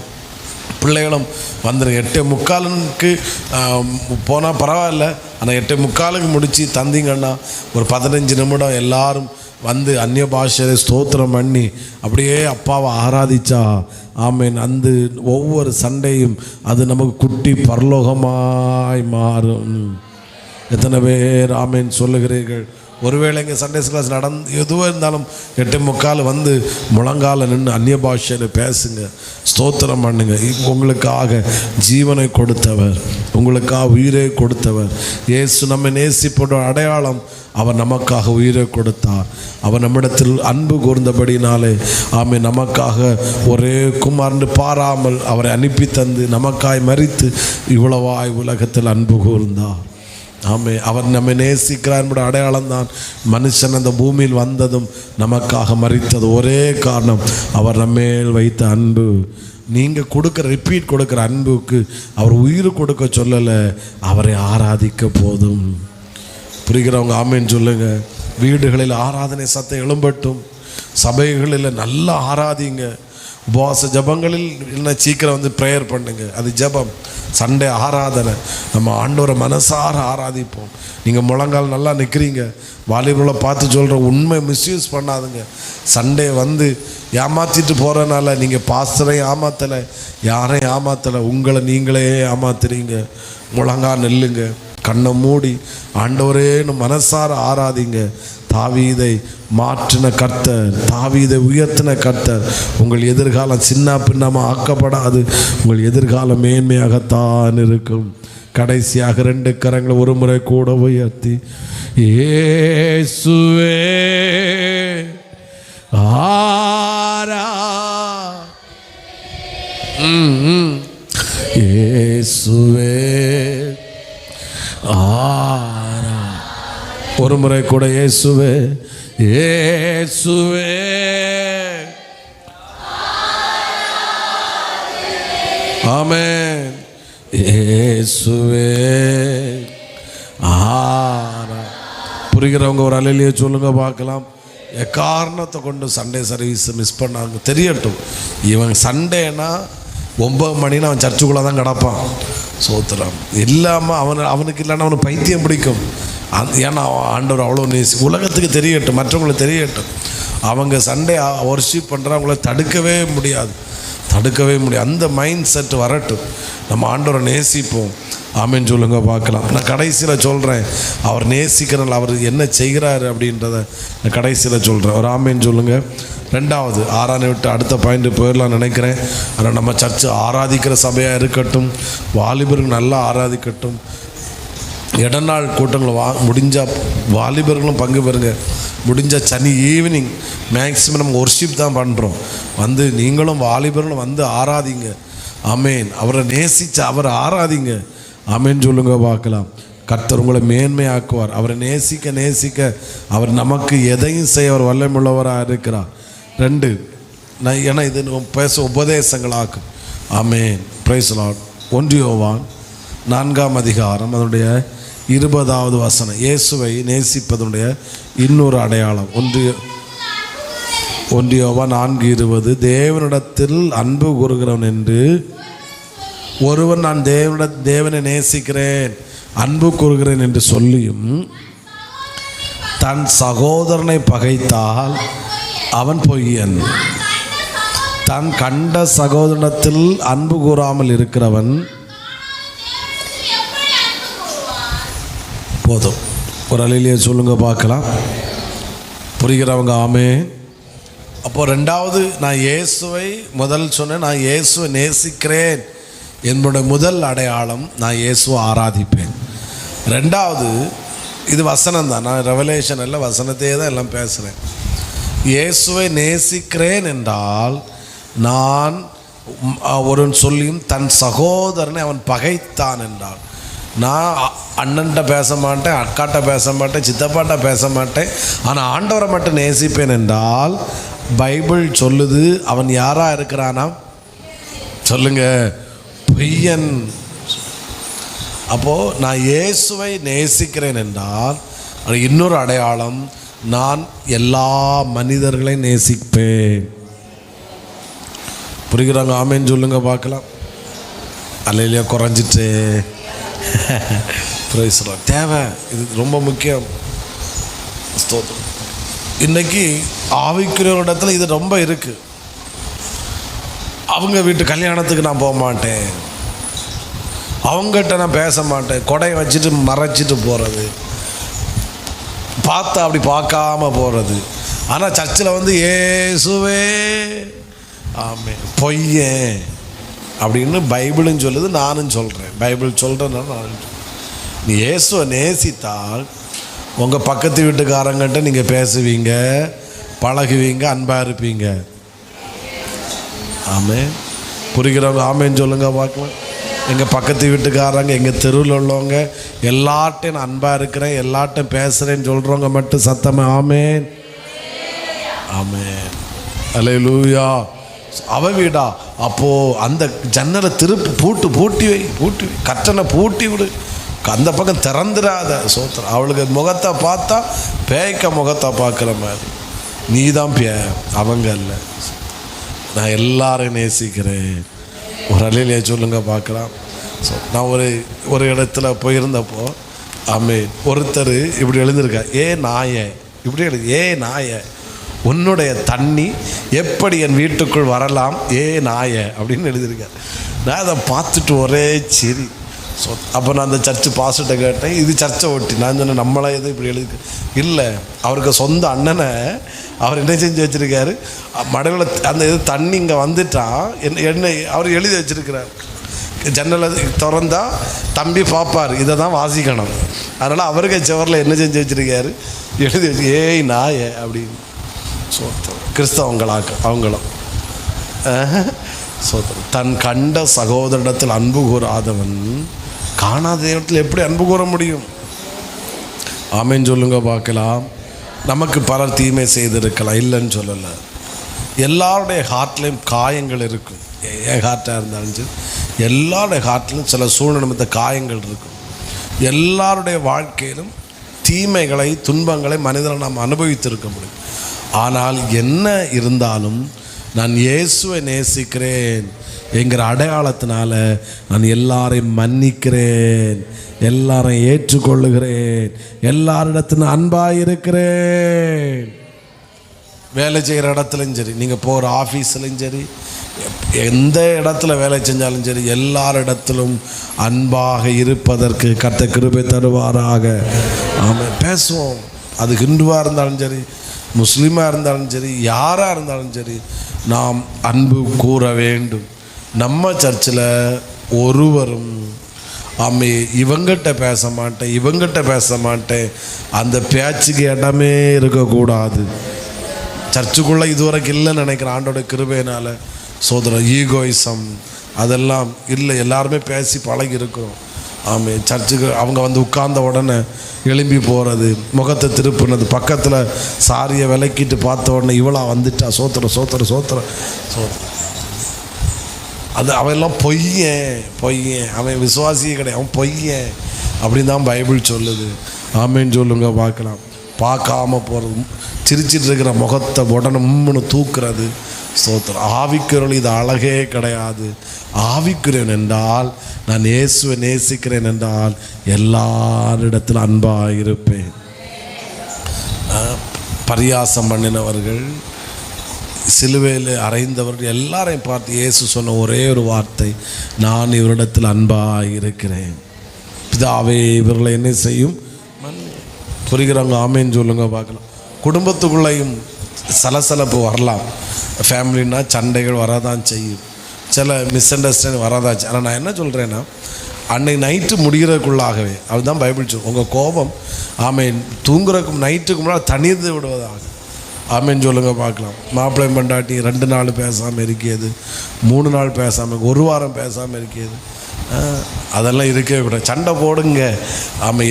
பிள்ளைகளும் வந்துடுங்க. 8:45 போனால் பரவாயில்ல, ஆனால் 8:45 முடித்து தந்தீங்கன்னா ஒரு 15 நிமிடம் எல்லாரும் வந்து அந்நிய பாஷையை ஸ்தோத்திரம் பண்ணி அப்படியே அப்பாவை ஆராதிச்சா ஆமேன். அந்த ஒவ்வொரு சண்டையும் அது நமக்கு குட்டி பரலோகமாய் மாறும். எத்தனை பேர் ஆமேன் சொல்லுகிறீர்கள்? ஒருவேளை இங்கே சண்டேஸ் கிளாஸ் எதுவாக இருந்தாலும் 8:45 வந்து முழங்கால நின்று அந்நிய பாஷையில் பேசுங்க, ஸ்தோத்திரம் பண்ணுங்க. உங்களுக்காக ஜீவனை கொடுத்தவர், உங்களுக்காக உயிரை கொடுத்தவர் இயேசு. நம்ம நேசிப்போட அடையாளம் அவர் நமக்காக உயிரை கொடுத்தார். அவர் நம்மிடத்தில் அன்பு கூர்ந்தபடினாலே ஆமே நமக்காக ஒரே குமாரன் பாராமல் அவரை அனுப்பி தந்து நமக்காய் மரித்து இவ்வளவாய் உலகத்தில் அன்பு கூர்ந்தார். ஆமே, அவர் நம்மை நேசிக்கிறார் என்பது அடையாளம் தான் மனுஷன் அந்த பூமியில் வந்ததும் நமக்காக மரித்தது. ஒரே காரணம் அவர் நம்மேல் வைத்த அன்பு. நீங்கள் கொடுக்குற ரிப்பீட் கொடுக்குற அன்புக்கு அவர் உயிர் கொடுக்க சொல்லலை, அவரை ஆராதிக்க போதும். புரிகிறவங்க ஆமேன்னு சொல்லுங்க. வீடுகளில் ஆராதனை சத்தம் எழும்பட்டும், சபைகளில் நல்லா ஆராதிங்க. உபவாச ஜபங்களில் என்ன சீக்கிரம் வந்து ப்ரேயர் பண்ணுங்க, அது ஜபம். சண்டே ஆராதனை, நம்ம ஆண்டவரை மனசார ஆராதிப்போம். நீங்கள் முழங்கால் நல்லா நிற்கிறீங்க, வாலிபர்களை பார்த்து சொல்கிற உண்மை மிஸ்யூஸ் பண்ணாதுங்க. சண்டே வந்து ஏமாற்றிட்டு போகிறனால நீங்கள் பாஸ்டரையும் ஏமாத்தலை, யாரையும் ஏமாத்தலை, உங்களை நீங்களே ஏமாத்துறீங்க. முழங்கால் நெல்லுங்க, கண்ணை மூடி ஆண்டவரேன்னு மனசார ஆராதிங்க. தாவீதை மாற்றின கர்த்தர், தாவீதை உயர்த்தின கர்த்தர். உங்கள் எதிர்காலம் சின்ன பின்னமாக ஆக்கப்படாது, உங்கள் எதிர்காலம் மேன்மையாகத்தான் இருக்கும். கடைசியாக 2 கரங்களை ஒரு முறை கூட உயர்த்தி இயேசுவே ஆரா இயேசுவே ஆரா. ஒரு முறை கூட இயேசுவே இயேசுவே ஆமென். இயேசுவே ஆரா. புரிகிறவங்க ஒரு அல்லேலூயா சொல்லுங்க பார்க்கலாம். எக்காரணத்தை கொண்டு சண்டே சர்வீஸ் மிஸ் பண்ணாங்க தெரியட்டும். இவன் சண்டேனா 9 மணின்னு அவன் சர்ச்சுக்குள்ளே தான் கிடப்பான். சோத்திரம் இல்லாமல் அவனுக்கு இல்லைன்னா அவனுக்கு பைத்தியம் பிடிக்கும். ஏன்னா ஆண்டவர் அவ்வளோ உலகத்துக்கு தெரியட்டும், மற்றவங்களுக்கு தெரியட்டும். அவங்க சண்டே வொர்ஷிப் பண்ணுறவங்கள தடுக்கவே முடியாது. அந்த மைண்ட் செட் வரட்டும். நம்ம ஆண்டவரை நேசிப்போம். ஆமேன்னு சொல்லுங்க பார்க்கலாம். நான் கடைசியில் சொல்கிறேன், அவர் நேசிக்கிறனால அவர் என்ன செய்கிறாரு அப்படின்றத நான் கடைசியில் சொல்கிறேன். ஒரு ஆமேன்னு சொல்லுங்கள். 2வது 6 விட்டு அடுத்த பாயிண்ட் போயிடலாம் நினைக்கிறேன். ஆனால் நம்ம சர்ச்சு ஆராதிக்கிற சபையாக இருக்கட்டும், வாலிபர்கள் நல்லா ஆராதிக்கட்டும். இடநாள் கூட்டங்கள் முடிஞ்சால் வாலிபர்களும் பங்கு பெறுங்க. முடிஞ்சால் சனி ஈவினிங் மேக்ஸிமம் நம்ம ஒர்ஷிப் தான் பண்ணுறோம். நீங்களும் வாலிபர்களும் ஆராதிங்க. ஆமேன். அவரை நேசித்து அவரை ஆராதிங்க. ஆமேன்னு சொல்லுங்க பார்க்கலாம். கர்த்தர் உங்களை மேன்மையாக்குவார். அவரை நேசிக்க அவர் நமக்கு எதையும் செய்ய அவர் வல்லமுள்ளவராக இருக்கிறார். 2 ஏன்னா இது பேச உபதேசங்களாக்கும். ஆமேன். Price Lord. 1 யோவான் 4ஆம் அதிகாரம் அதனுடைய 20வது வசனம். இயேசுவை நேசிப்பதனுடைய இன்னொரு அடையாளம். 1 யோவான் 4:20 தேவனிடத்தில் அன்பு கூறுகிறவன் என்று ஒருவன் நான் தேவனை நேசிக்கிறேன் அன்பு கூறுகிறேன் என்று சொல்லியும் தன் சகோதரனை பகைத்தால் அவன் பொய்யன். தான் கண்ட சகோதரனிடத்தில் அன்பு கூறாமல் இருக்கிறவன் போதும். ஒரு அலையிலேயே சொல்லுங்க பார்க்கலாம். புரிகிறவங்க ஆமே. அப்போ 2வது நான் இயேசுவை சொன்னேன், நான் இயேசுவை நேசிக்கிறேன் என்னுடைய முதல் அடையாளம், நான் இயேசுவை ஆராதிப்பேன். 2வது இது வசனம் தான், நான் ரெவலேஷன் இல்லை, வசனத்தையே தான் எல்லாம் பேசுகிறேன். இயேசுவை நேசிக்கிறேன் என்றால் நான் ஒருவன் சொல்லியும் தன் சகோதரனை அவன் பகைத்தான் என்றால், நான் அண்ணன்ட்ட பேச மாட்டேன், அக்காட்ட பேச மாட்டேன், சித்தப்பாட்ட பேச மாட்டேன், ஆனால் ஆண்டவரை மட்டும் நேசிப்பேன் என்றால் பைபிள் சொல்லுது அவன் யாராக இருக்கிறானா சொல்லுங்க, பொய்யன். அப்போது நான் இயேசுவை நேசிக்கிறேன் என்றால் இன்னொரு அடையாளம், நான் எல்லா மனிதர்களையும் நேசிப்பேன். புரிகிறாங்க ஆமேன்னு சொல்லுங்க பார்க்கலாம். அல்லையா குறைஞ்சிட்டு தேவை, இது ரொம்ப முக்கியம். இன்னைக்கு ஆவிக்குரிய இடத்துல இது ரொம்ப இருக்கு. அவங்க வீட்டு கல்யாணத்துக்கு நான் போக மாட்டேன், அவங்ககிட்ட நான் பேச மாட்டேன், கொடையை வச்சுட்டு மறைச்சிட்டு போகிறது, பார்த்தா அப்படி பார்க்காம போகிறது. ஆனால் சர்ச்சில் இயேசுவே ஆமே பொய்யன் அப்படின்னு பைபிளும் சொல்லுது, நானும் சொல்கிறேன். பைபிள் சொல்கிறேன்னா நீ இயேசுவை நேசித்தால் உங்கள் பக்கத்து வீட்டுக்காரங்கிட்ட நீங்கள் பேசுவீங்க, பழகுவீங்க, அன்பாக இருப்பீங்க. ஆமே. புரிகிறவங்க ஆமேன்னு சொல்லுங்க பார்க்கலாம். எங்கள் பக்கத்து வீட்டுக்காரங்க, எங்கள் தெருவில் உள்ளவங்க எல்லார்ட்டையும் நான் அன்பாக இருக்கிறேன், எல்லார்ட்டையும் பேசுகிறேன்னு சொல்கிறவங்க மட்டும் சத்தமாக ஆமேன். ஆமேன். அல்லேலூயா. அவ வீடா, அப்போது அந்த ஜன்னலை பூட்டி வை, கட்டணை பூட்டி விடு, அந்த பக்கம் திறந்துடாத. சோத்திரம். அவளுக்கு முகத்தை பார்த்தா பேய்க்க முகத்தை பார்க்குற மாதிரி, நீ தான் அவங்க இல்லை. நான் எல்லாரையும் நேசிக்கிறேன். ஒரு அலையிலே சொல்லுங்க பார்க்கலாம். ஸோ நான் ஒரு இடத்துல போயிருந்தப்போ ஆமே ஒருத்தர் இப்படி எழுந்திருக்கா, நாய இப்படி நாய உன்னுடைய தண்ணி எப்படி என் வீட்டுக்குள் வரலாம் நாய அப்படின்னு எழுதியிருக்கார். நான் அதை பார்த்துட்டு ஒரே சிரி. ஸோ அப்போ நான் அந்த சர்ச்சு பாஸ்ட்டை கேட்டேன், இது சர்ச்சை ஒட்டி. நான் சொன்னேன் நம்மளா எதுவும் இப்படி எழுதி இல்லை, அவருக்கு சொந்த அண்ணனை அவர் என்ன செஞ்சு வச்சுருக்காரு, மடலில் அந்த இது தண்ணி இங்கே வந்துட்டான் என்ன அவர் எழுதி வச்சுருக்கிறார். ஜன்னலை திறந்தா தம்பி பார்ப்பார், இதை தான் வாசிக்கணும். அதனால் அவருக்கு செவரில் என்ன செஞ்சு வச்சுருக்காரு, எழுதி வச்சு நாய அப்படின்னு. சோத்திரம். அவங்களும் சோத்திரம். தன் கண்ட சகோதரிடத்தில் அன்பு கூறாதவன் காணாத இடத்துல எப்படி அன்பு கூற முடியும்? ஆமேன்னு சொல்லுங்க பார்க்கலாம். நமக்கு பலர் தீமை செய்திருக்கலாம், இல்லைன்னு சொல்லலை. எல்லாருடைய ஹார்ட்லேயும் காயங்கள் இருக்கும். என் ஹார்ட்டாக இருந்தாலும் சரி, எல்லாருடைய ஹார்ட்லையும் சில சூழ்நிலை காயங்கள் இருக்கும். எல்லாருடைய வாழ்க்கையிலும் தீமைகளை, துன்பங்களை மனிதனை நாம் அனுபவித்திருக்க முடியும். ஆனால் என்ன இருந்தாலும் நான் இயேசுவை நேசிக்கிறேன் என்கிற அடையாளத்தினால நான் எல்லாரையும் மன்னிக்கிறேன், எல்லாரையும் ஏற்றுக்கொள்ளுகிறேன், எல்லாரிடத்திலும் அன்பாக இருக்கிறேன். வேலை செய்கிற இடத்துலையும் சரி, நீங்கள் போகிற ஆஃபீஸ்லையும் சரி, எந்த இடத்துல வேலை செஞ்சாலும் சரி, எல்லாரிடத்திலும் அன்பாக இருப்பதற்கு கர்த்தர் கிருபை தருவாராக. ஆமாம், பேசுவோம். அது ஹிந்துவாக இருந்தாலும் சரி, முஸ்லீமாக இருந்தாலும் சரி, யாராக இருந்தாலும் சரி, நாம் அன்பு கூற வேண்டும். நம்ம சர்ச்சில் ஒருவரும் இவங்கிட்ட பேச மாட்டேன், இவங்கிட்ட பேச மாட்டேன், அந்த பேச்சுக்கு இடமே இருக்கக்கூடாது. சர்ச்சுக்குள்ளே இதுவரைக்கும் இல்லைன்னு நினைக்கிறேன். ஆண்டோட கிருபையினால் சோதரம் ஈகோயிசம் அதெல்லாம் இல்லை, எல்லாருமே பேசி பழகி இருக்கிறோம். சர்ச்சுக்கு அவங்க வந்து உட்கார்ந்த உடனே எழும்பி போகிறது, முகத்தை திருப்புனது, பக்கத்தில் சாரியை விளக்கிட்டு பார்த்த உடனே இவளா வந்துட்டா, சோத்திரம் சோத்திரம் சோத்திரம் சோத்திரம். அது அவெல்லாம் பொய்யன், அவன் விசுவாசியே கிடையாது, அவன் பொய்யன் அப்படின்னு தான் பைபிள் சொல்லுது. ஆமேன்னு சொல்லுங்க பார்க்கலாம். பார்க்காம போகிறது, சிரிச்சிட்டு இருக்கிற முகத்தை உடனே மும்முன்னு தூக்குறது. ஸ்தோத்திரம். ஆவிக்குரியவர்கள் இது அழகே கிடையாது. ஆவிக்குரியவன் என்றால் நான் இயேசுவை நேசிக்கிறேன் என்றால் எல்லாரிடத்தில் அன்பாக இருப்பேன். பரியாசம் பண்ணினவர்கள், சிலுவையில் அறைந்தவர்கள் எல்லாரையும் பார்த்து இயேசு சொன்ன ஒரே ஒரு வார்த்தை, நான் இவரிடத்தில் அன்பாக இருக்கிறேன். பிதாவே இவர்களை என்ன செய்யும்? புரிகிறாங்க? ஆமேன்னு சொல்லுங்க பார்க்கலாம். குடும்பத்துக்குள்ளேயும் சலசலப்பு வரலாம். ஃபேமிலின்னா சண்டைகள் வரதான் செய்யும், சில மிஸ் அண்டர்ஸ்டாண்டிங் வரதான். ஆனால் நான் என்ன சொல்கிறேன்னா, அன்னைக்கு நைட்டு முடிகிறதுக்குள்ளாகவே, அதுதான் பைபிள் சொல், உங்கள் கோபம் தூங்குறதுக்கு நைட்டுக்கு முன்னாடி தனிந்து விடுவதாக. ஆமேன்னு சொல்லுங்க பார்க்கலாம். மாப்பிள்ளை பண்டாட்டி 2 நாள் பேசாமல் இருக்கிறது, 3 நாள் பேசாமல், 1 வாரம் பேசாமல் இருக்கிறது, அதெல்லாம் இருக்கவே கூடாது. சண்டை போடுங்க.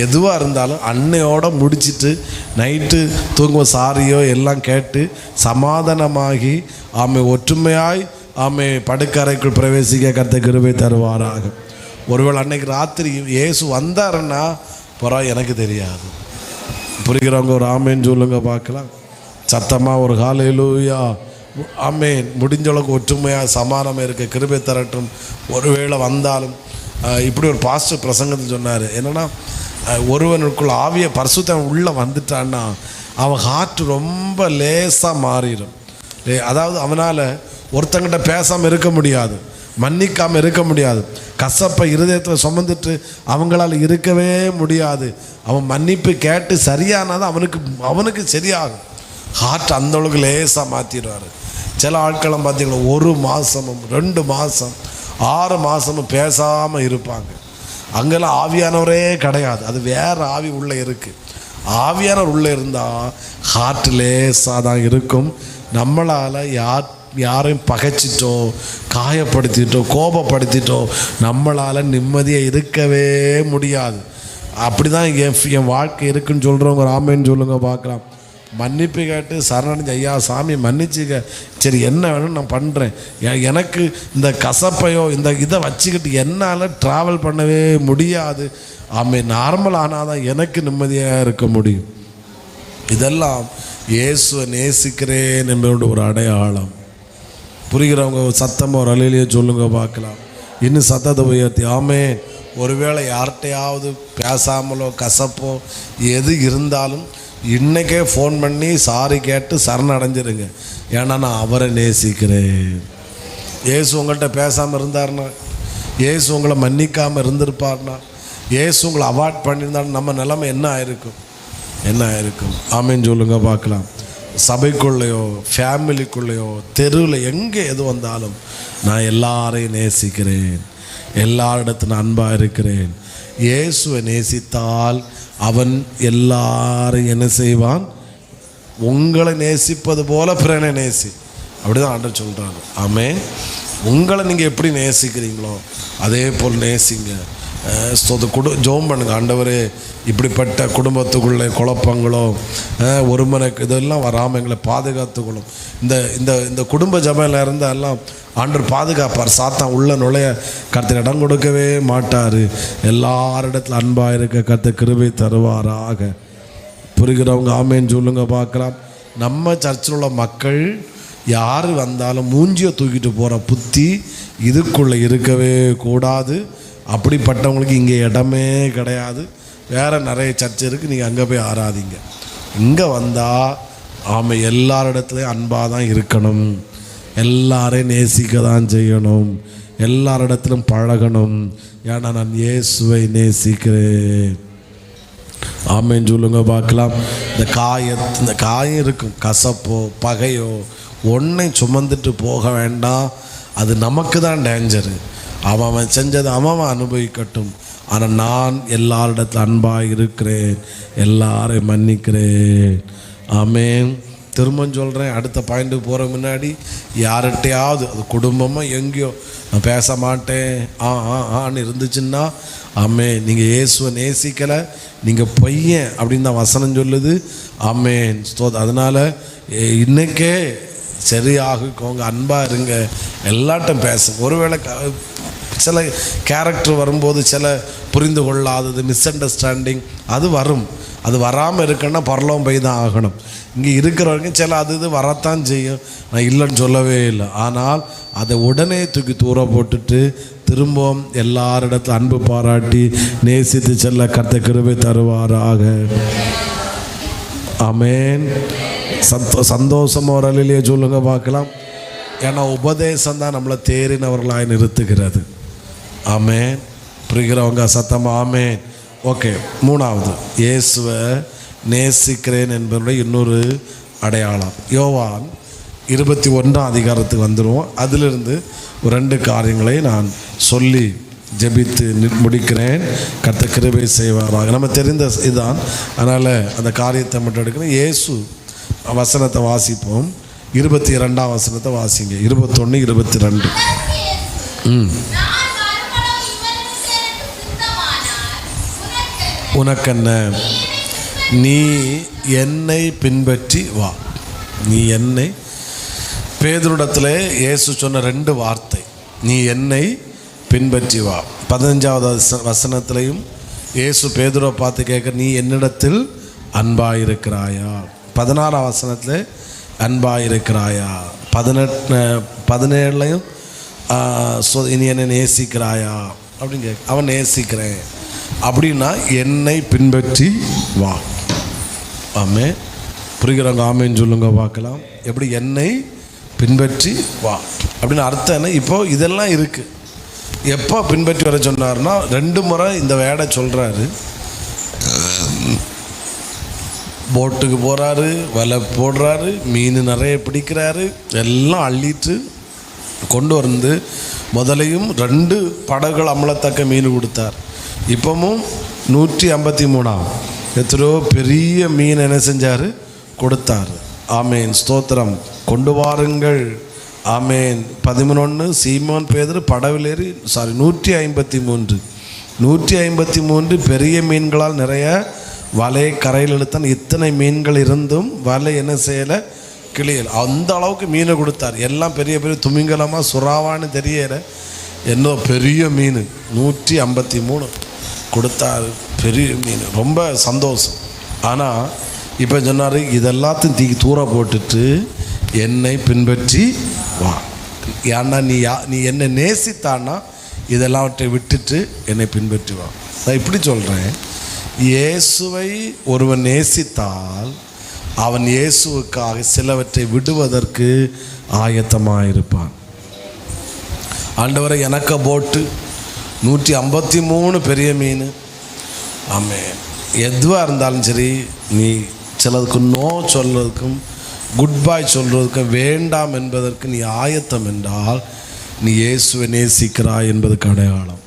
எதுவாக இருந்தாலும் அன்னையோடு முடிச்சுட்டு நைட்டு தூங்க சாரியோ எல்லாம் கேட்டு சமாதானமாகி ஒற்றுமையாய் படுக்கறைக்குள் பிரவேசிக்க கர்த்தர் கிருபை தருவாராக. ஒருவேளை அன்னைக்கு ராத்திரி இயேசு வந்தாருன்னா பரவாயில்ல, எனக்கு தெரியாது. புரிகிறவங்க ஒரு ஆமேன்னு சொல்லுங்க பார்க்கலாம். சத்தமாக ஒரு ஹல்லேலூயா. ஆமேன். முடிஞ்சளவுக்கு ஒற்றுமையாக சமாதானம் இருக்க கிருபை தரட்டும். ஒருவேளை வந்தாலும் இப்படி ஒரு பாஸ்டர் பிரசங்கத்தில் சொன்னார், என்னென்னா ஒருவனுக்குள்ள ஆவிய பரிசுத்தம் உள்ளே வந்துட்டான்னா அவன் ஹார்ட் ரொம்ப லேசாக மாறிடும். அதாவது அவனால் ஒருத்தங்கிட்ட பேசாமல் இருக்க முடியாது, மன்னிக்காமல் இருக்க முடியாது, கசப்பை இருதயத்தில் சுமந்துட்டு அவங்களால் இருக்கவே முடியாது. அவன் மன்னிப்பு கேட்டு சரியானாதான் அவனுக்கு சரியாகும். ஹார்ட் அந்தளவுக்கு லேசாக மாற்றிடுவார். சில ஆட்களும் பார்த்தீங்கன்னா 1 மாதமும் 2 மாதம் 6 மாதமும் பேசாமல் இருப்பாங்க. அங்கெல்லாம் ஆவியானவரே கிடையாது, அது வேறு ஆவி உள்ளே இருக்குது. ஆவியானவர் உள்ளே இருந்தால் ஹார்ட் லேசாக தான் இருக்கும். நம்மளால் யாரையும் பகைச்சிட்டோ, காயப்படுத்திட்டோ, கோபப்படுத்திட்டோ நம்மளால் நிம்மதியாக இருக்கவே முடியாது. அப்படி தான் என் வாழ்க்கை இருக்குன்னு சொல்கிறவங்க ராமேன்னு சொல்லுங்க பார்க்கலாம். மன்னிப்பு கேட்டு சரணடைஞ்சு, ஐயா சாமி மன்னிச்சுக்க, சரி என்ன வேணும் நான் பண்ணுறேன், எனக்கு இந்த கசப்பையோ இந்த இதை வச்சுக்கிட்டு என்னால் ட்ராவல் பண்ணவே முடியாது. நார்மல் ஆனால் தான் எனக்கு நிம்மதியாக இருக்க முடியும். இதெல்லாம் இயேசுவை நேசிக்கிறேன் என்பதோட ஒரு அடையாளம். புரிகிறவங்க சத்தமாக ஒரு அலையிலேயே சொல்லுங்க பார்க்கலாம். இன்னும் சத்தத்தை உயர்த்தி ஆமென். ஒருவேளை யார்கிட்டையாவது பேசாமலோ கசப்போ எது இருந்தாலும் இன்றைக்கே ஃபோன் பண்ணி சாரி கேட்டு சரணடைஞ்சிருங்க. ஏன்னா நான் அவரை நேசிக்கிறேன். இயேசு உங்கள்கிட்ட பேசாமல் இருந்தார்னா, இயேசு உங்களை மன்னிக்காமல் இருந்திருப்பார்னா, இயேசு உங்களை அவாய்ட் பண்ணியிருந்தாலும் நம்ம நிலைமை என்ன ஆயிருக்கும்? ஆமேன்னு சொல்லுங்க பார்க்கலாம். சபைக்குள்ளேயோ ஃபேமிலிக்குள்ளேயோ தெருவில் எங்கே எது வந்தாலும் நான் எல்லாரையும் நேசிக்கிறேன், எல்லாரிடத்துல அன்பாக இருக்கிறேன். இயேசுவை நேசித்தால் அவன் எல்லாரையும் என்ன செய்வான்? உங்களை நேசிப்பது போல பிறனை நேசி. அப்படிதான் ஆண்டவர் சொல்கிறாங்க. ஆமென். உங்களை நீங்கள் எப்படி நேசிக்கிறீங்களோ அதே போல் நேசிங்க. ஜெபம் பண்ணுங்க. ஆண்டவரே, இப்படிப்பட்ட குடும்பத்துக்குள்ளே குழப்பங்களோ ஒருமனை இதெல்லாம் வராமல் எங்களை பாதுகாத்துக்கொள்ளும். இந்த குடும்ப ஜபையில் இருந்தால் எல்லாம் ஆண்டவர் பாதுகாப்பார். சாத்தான் உள்ள நுழைய கர்த்தர் இடம் கொடுக்கவே மாட்டார். எல்லாரிடத்துல அன்பாக இருக்க கர்த்தர் கிருபை தருவாராக. புரிகிறவங்க ஆமேன்னு சொல்லுங்க பார்க்கலாம். நம்ம சர்ச்சில் உள்ள மக்கள் யார் வந்தாலும் மூஞ்சியை தூக்கிட்டு போகிற புத்தி இதுக்குள்ளே இருக்கவே கூடாது. அப்படிப்பட்டவங்களுக்கு இங்கே இடமே கிடையாது. வேறு நிறைய சர்ச்சை இருக்குது, நீங்கள் அங்கே போய் ஆராதிங்க. இங்கே வந்தால் ஆமாம் எல்லாரிடத்துலையும் அன்பாக தான் இருக்கணும், எல்லாரையும் நேசிக்க தான் செய்யணும், எல்லாரிடத்திலும் பழகணும். ஏன்னா நான் இயேசுவை நேசிக்கிறேன். ஆமேன்னு சொல்லுங்க பார்க்கலாம். இந்த காயம் இருக்கும், கசப்போ பகையோ ஒன்றையும் சுமந்துட்டு போக வேண்டாம். அது நமக்கு தான் டேஞ்சரு. அவன் செஞ்சதை அவன் அனுபவிக்கட்டும். ஆனால் நான் எல்லாரிடத்துல அன்பாக இருக்கிறேன், எல்லாரையும் மன்னிக்கிறேன். ஆமேன். திரும்ப சொல்கிறேன், அடுத்த பாயிண்ட்டுக்கு போகிற முன்னாடி யார்கிட்டையாவது அது குடும்பமாக எங்கேயோ நான் பேச மாட்டேன் ஆன்னு இருந்துச்சுன்னா ஆமேன், நீங்கள் இயேசுவை நேசிக்கலை, நீங்கள் பையன் அப்படின்னு தான் வசனம் சொல்லுது. ஆமேன். அதனால் இன்றைக்கே சரியாகுக்கோங்க, அன்பாக இருங்க, எல்லாட்டும் பேசுங்க. ஒருவேளை சில கேரக்டர் வரும்போது சில புரிந்து கொள்ளாதது, மிஸ் அண்டர்ஸ்டாண்டிங் அது வரும். அது வராமல் இருக்குன்னா பரலோகம் போய் தான் ஆகணும். இங்கே இருக்கிறவங்க சில இது வரத்தான் செய்யும், நான் இல்லைன்னு சொல்லவே இல்லை. ஆனால் அதை உடனே தூக்கி தூர போட்டுட்டு திரும்பவும் எல்லாரிடத்துல அன்பு பாராட்டி நேசித்து செல்ல கர்த்தர் கிருபை தருவாராக. ஆமேன். சந்தோஷமாக ஒரு அலையிலேயே சொல்லுங்க பார்க்கலாம். ஏன்னா உபதேசம் தான் நம்மளை தேறினவர்களாய் நிறுத்துகிறது. ஆமேன். புரிகிறவங்க சத்தமாக ஆமேன். ஓகே, மூணாவது இயேசுவை நேசிக்கிறேன் என்பதுடைய இன்னொரு அடையாளம். யோவான் 21 அதிகாரத்துக்கு வந்துடுவோம். அதிலிருந்து 2 காரியங்களை நான் சொல்லி ஜெபித்து முடிக்கிறேன். கர்த்தர் கிருபை செய்வாராக. நம்ம தெரிந்த இதுதான், அதனால் அந்த காரியத்தை மட்டும் எடுக்கிறேன். இயேசு வசனத்தை வாசிப்போம். 22ஆம் வசனத்தை வாசிங்க. 21, 22. உனக்கென்ன, நீ என்னை பின்பற்றி வா. நீ என்னை, பேதுருவிடத்தில் இயேசு சொன்ன 2 வார்த்தை, நீ என்னை பின்பற்றி வா. 15வது வசனத்திலையும் இயேசு பேதுருவை பார்த்து கேட்க, நீ என்னிடத்தில் அன்பாயிருக்கிறாயா. 16ஆம் வசனத்தில் அன்பாயிருக்கிறாயா. 17லையும் இனி என்னை நேசிக்கிறாயா அப்படின்னு கேட்க, அவன் நேசிக்கிறேன் அப்படின்னா என்னை பின்பற்றி வா. ஆமே. புரிகிறவங்க ஆமேன்னு சொல்லுங்க பார்க்கலாம். எப்படி என்னை பின்பற்றி வா அப்படின்னு அர்த்தம் என்ன? இப்போ இதெல்லாம் இருக்குது. எப்போ பின்பற்றி வர சொன்னார்னா 2 முறை இந்த வேடை சொல்கிறாரு. போட்டுக்கு போகிறாரு, வலை போடுறாரு, மீன் நிறைய பிடிக்கிறாரு, எல்லாம் அள்ளிட்டு கொண்டு வந்து முதலையும் 2 படகுகள் அம்மளத்தக்க மீன் கொடுத்தார். இப்போவும் 153 எத்தனையோ பெரிய மீன் என்ன செஞ்சார், கொடுத்தார். ஆமேன். ஸ்தோத்திரம். கொண்டு வாருங்கள். ஆமேன். 11 சீமோன் பேதுரு படவிலேறி 153 பெரிய மீன்களால் நிறைய வலையை கரையில் இழுத்தான். இத்தனை மீன்கள் இருந்தும் வலை என்ன செய்யலை, கிளியல். அந்த அளவுக்கு மீனை கொடுத்தார். எல்லாம் பெரிய பெரிய துமிங்கலமாக சுறாவான்னு தெரியலை, என்ன பெரிய மீன் 153 கொடுத்தாரு. பெரிய மீன், ரொம்ப சந்தோஷம். ஆனால் இப்போ சொன்னார், இதெல்லாத்தையும் தூக்கி தூர போட்டுட்டு என்னை பின்பற்றி வா. ஏன்னா நீ என்னை நேசித்தான்னா இதெல்லாவற்றை விட்டுட்டு என்னை பின்பற்றி வா. நான் இப்படி சொல்கிறேன், இயேசுவை ஒருவன் நேசித்தால் அவன் இயேசுவுக்காக சிலவற்றை விடுவதற்கு ஆயத்தமாக இருப்பான். ஆண்டவரை எனக்கு போட்டு 153 பெரிய மீன். ஆமேன். எதுவாக இருந்தாலும் சரி, நீ சிலதுக்கு நோ சொல்வதற்கும் குட் பாய் சொல்வதற்கும் வேண்டாம் என்பதற்கு நீ ஆயத்தம் என்றால் நீ இயேசுவை நேசிக்கிறாய் என்பதுக்கு அடையாளம்.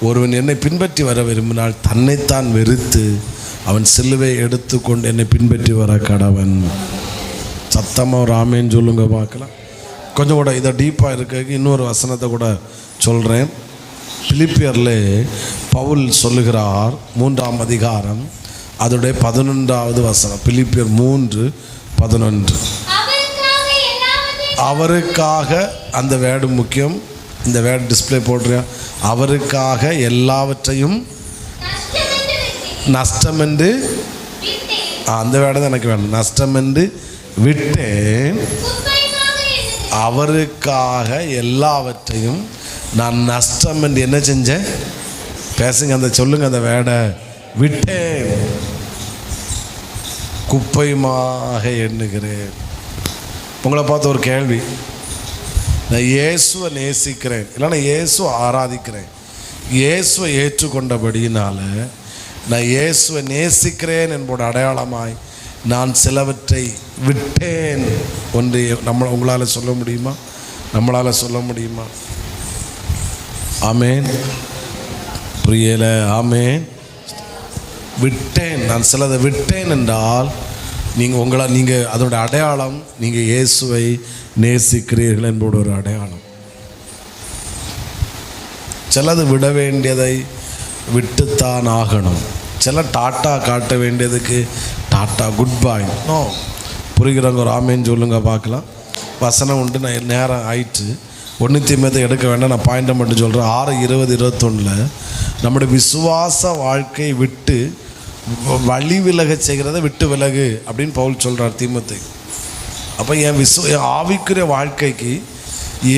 ஒருவன் என்னை பின்பற்றி வர விரும்பினால் தன்னைத்தான் வெறுத்து அவன் சிலுவை எடுத்துக்கொண்டு என்னை பின்பற்றி வர கடவன். சத்தமாக ஒரு ஆமேன்னு சொல்லுங்க பார்க்கலாம். கொஞ்சம் கூட இதை டீப்பாக இருக்க இன்னொரு வசனத்தை கூட சொல்கிறேன். பிலிப்பியரில் பவுல் சொல்லுகிறார், 3ஆம் அதிகாரம் அதோடைய 11வது வசனம். பிலிப்பியர் 3:11. அவருக்காக, அந்த வேர்டு முக்கியம், இந்த வேர்டு டிஸ்பிளே போடுறியா, அவருக்காக எல்லாவற்றையும் நஷ்டம் என்று, அந்த வேர்டு தான் எனக்கு வேணும். நஷ்டம் என்று விட்டேன், அவருக்காக எல்லாவற்றையும் நான் நஷ்டம் என்று என்ன செஞ்சேன்? பேசுங்க, அந்த சொல்லுங்க அந்த வேடை. விட்டேன், குப்பையுமாக எண்ணுகிறேன். உங்களை பார்த்து ஒரு கேள்வி. நான் இயேசுவை நேசிக்கிறேன், இல்லைன்னா இயேசுவை ஆராதிக்கிறேன், இயேசுவை ஏற்றுக்கொண்டபடியினால நான் இயேசுவை நேசிக்கிறேன் என்போட அடையாளமாய் நான் சிலவற்றை விட்டேன் ஒன்று உங்களால் சொல்ல முடியுமா? நம்மளால் சொல்ல முடியுமா? ஆமேன். புரியல? ஆமேன். விட்டேன், நான் சிலதை விட்டேன் என்றால் நீங்கள் அதோட அடையாளம் நீங்கள் இயேசுவை நேசிக்கிறீர்கள் என்போட ஒரு அடையாளம். சிலது விட வேண்டியதை விட்டுத்தான் ஆகணும். சில டாட்டா காட்ட வேண்டியதுக்கு டாட்டா, குட் பாய். நோ, புரிகிறவங்க ஒரு ஆமேன்னு சொல்லுங்க பார்க்கலாம். வசனம் உண்டு. நான் நேரம் ஆயிட்டு 1 தீமத்தை எடுக்க வேண்டாம், நான் பாயிண்டை மட்டும் சொல்கிறேன். 6:20-21 நம்முடைய விசுவாச வாழ்க்கையை விட்டு வழி விலக செய்கிறத விட்டு விலகு அப்படின்னு பவுல் சொல்கிறார் தீமத்தை. அப்போ என் ஆவிக்குரிய வாழ்க்கைக்கு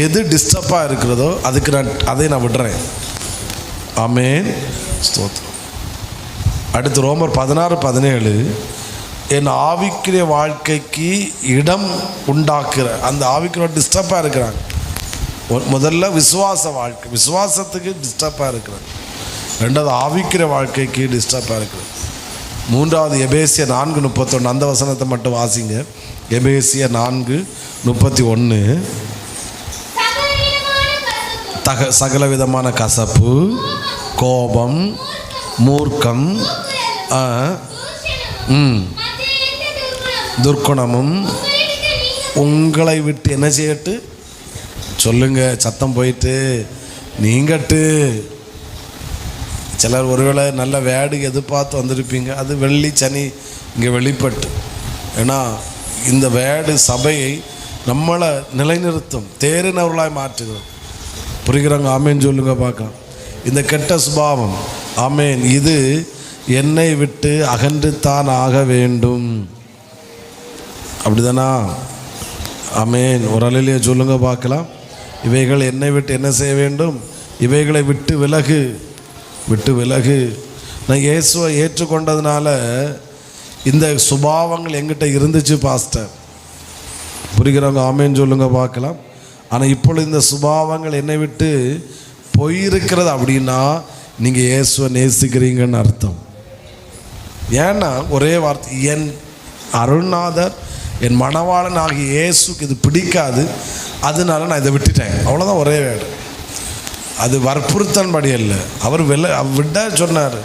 எது டிஸ்டர்பாக இருக்கிறதோ அதுக்கு அதை நான் விடுறேன். ஆமேன், ஸ்தோத்திரம். அடுத்து ரோமர் 16:17 என் ஆவிக்குரிய வாழ்க்கைக்கு இடம் உண்டாக்குற அந்த ஆவிக்குரிய டிஸ்டர்பாக இருக்கிறாங்க. முதல்ல விசுவாச வாழ்க்கை, விசுவாசத்துக்கு டிஸ்டர்பாக இருக்கிறாங்க. ரெண்டாவது ஆவிக்குரிய வாழ்க்கைக்கு டிஸ்டர்பாக இருக்கிறது. மூன்றாவது எபேசியர் 4:31 அந்த வசனத்தை மட்டும் வாசிங்க. எபேசியர் 4:31 சகல விதமான கசப்பு, கோபம், மூர்க்கம், துர்க்குணமும் உங்களை விட்டு என்ன செய்யட்டு? சொல்லுங்க, சத்தம் போயிட்டு நீங்கட்டு. சிலர் ஒருவேளை நல்ல வேடு எதிர்பார்த்து வந்திருப்பீங்க, அது வெள்ளி சனி இங்கே வெளிப்பட்டு. ஏன்னா இந்த வேடு சபையை நம்மளை நிலைநிறுத்தும், தேறினவர்களாய் மாற்றுகிறோம். புரிகிறாங்க? ஆமேன் சொல்லுங்க பார்க்கலாம். இந்த கெட்ட சுபாவம், ஆமேன், இது என்னை விட்டு அகன்றுத்தான் ஆக வேண்டும். அப்படிதானா? ஆமேன். ஒரு அலையிலேயே சொல்லுங்க பார்க்கலாம். இவைகள் என்னை விட்டு என்ன செய்ய வேண்டும்? இவைகளை விட்டு விலகு, விட்டு விலகு. நான் இயேசுவை ஏற்றுக்கொண்டதுனால இந்த சுபாவங்கள் எங்கிட்ட இருந்துச்சு பாஸ்டர். புரிகிறவங்க ஆமேன் சொல்லுங்க பார்க்கலாம். ஆனால் இப்பொழுது இந்த சுபாவங்கள் என்னை விட்டு போயிருக்கிறது அப்படின்னா நீங்கள் இயேசுவை நேசிக்கிறீங்கன்னு அர்த்தம். ஏன்னா ஒரே வார்த்தை, என் அருள்நாதர் என் மணவாளன் ஆகிய இயேசுக்கு இது பிடிக்காது, அதனால நான் இதை விட்டுட்டேன். அவ்வளோதான், ஒரே வேடு. அது வற்புறுத்தல் படி இல்லை, அவர் விட சொன்னார்.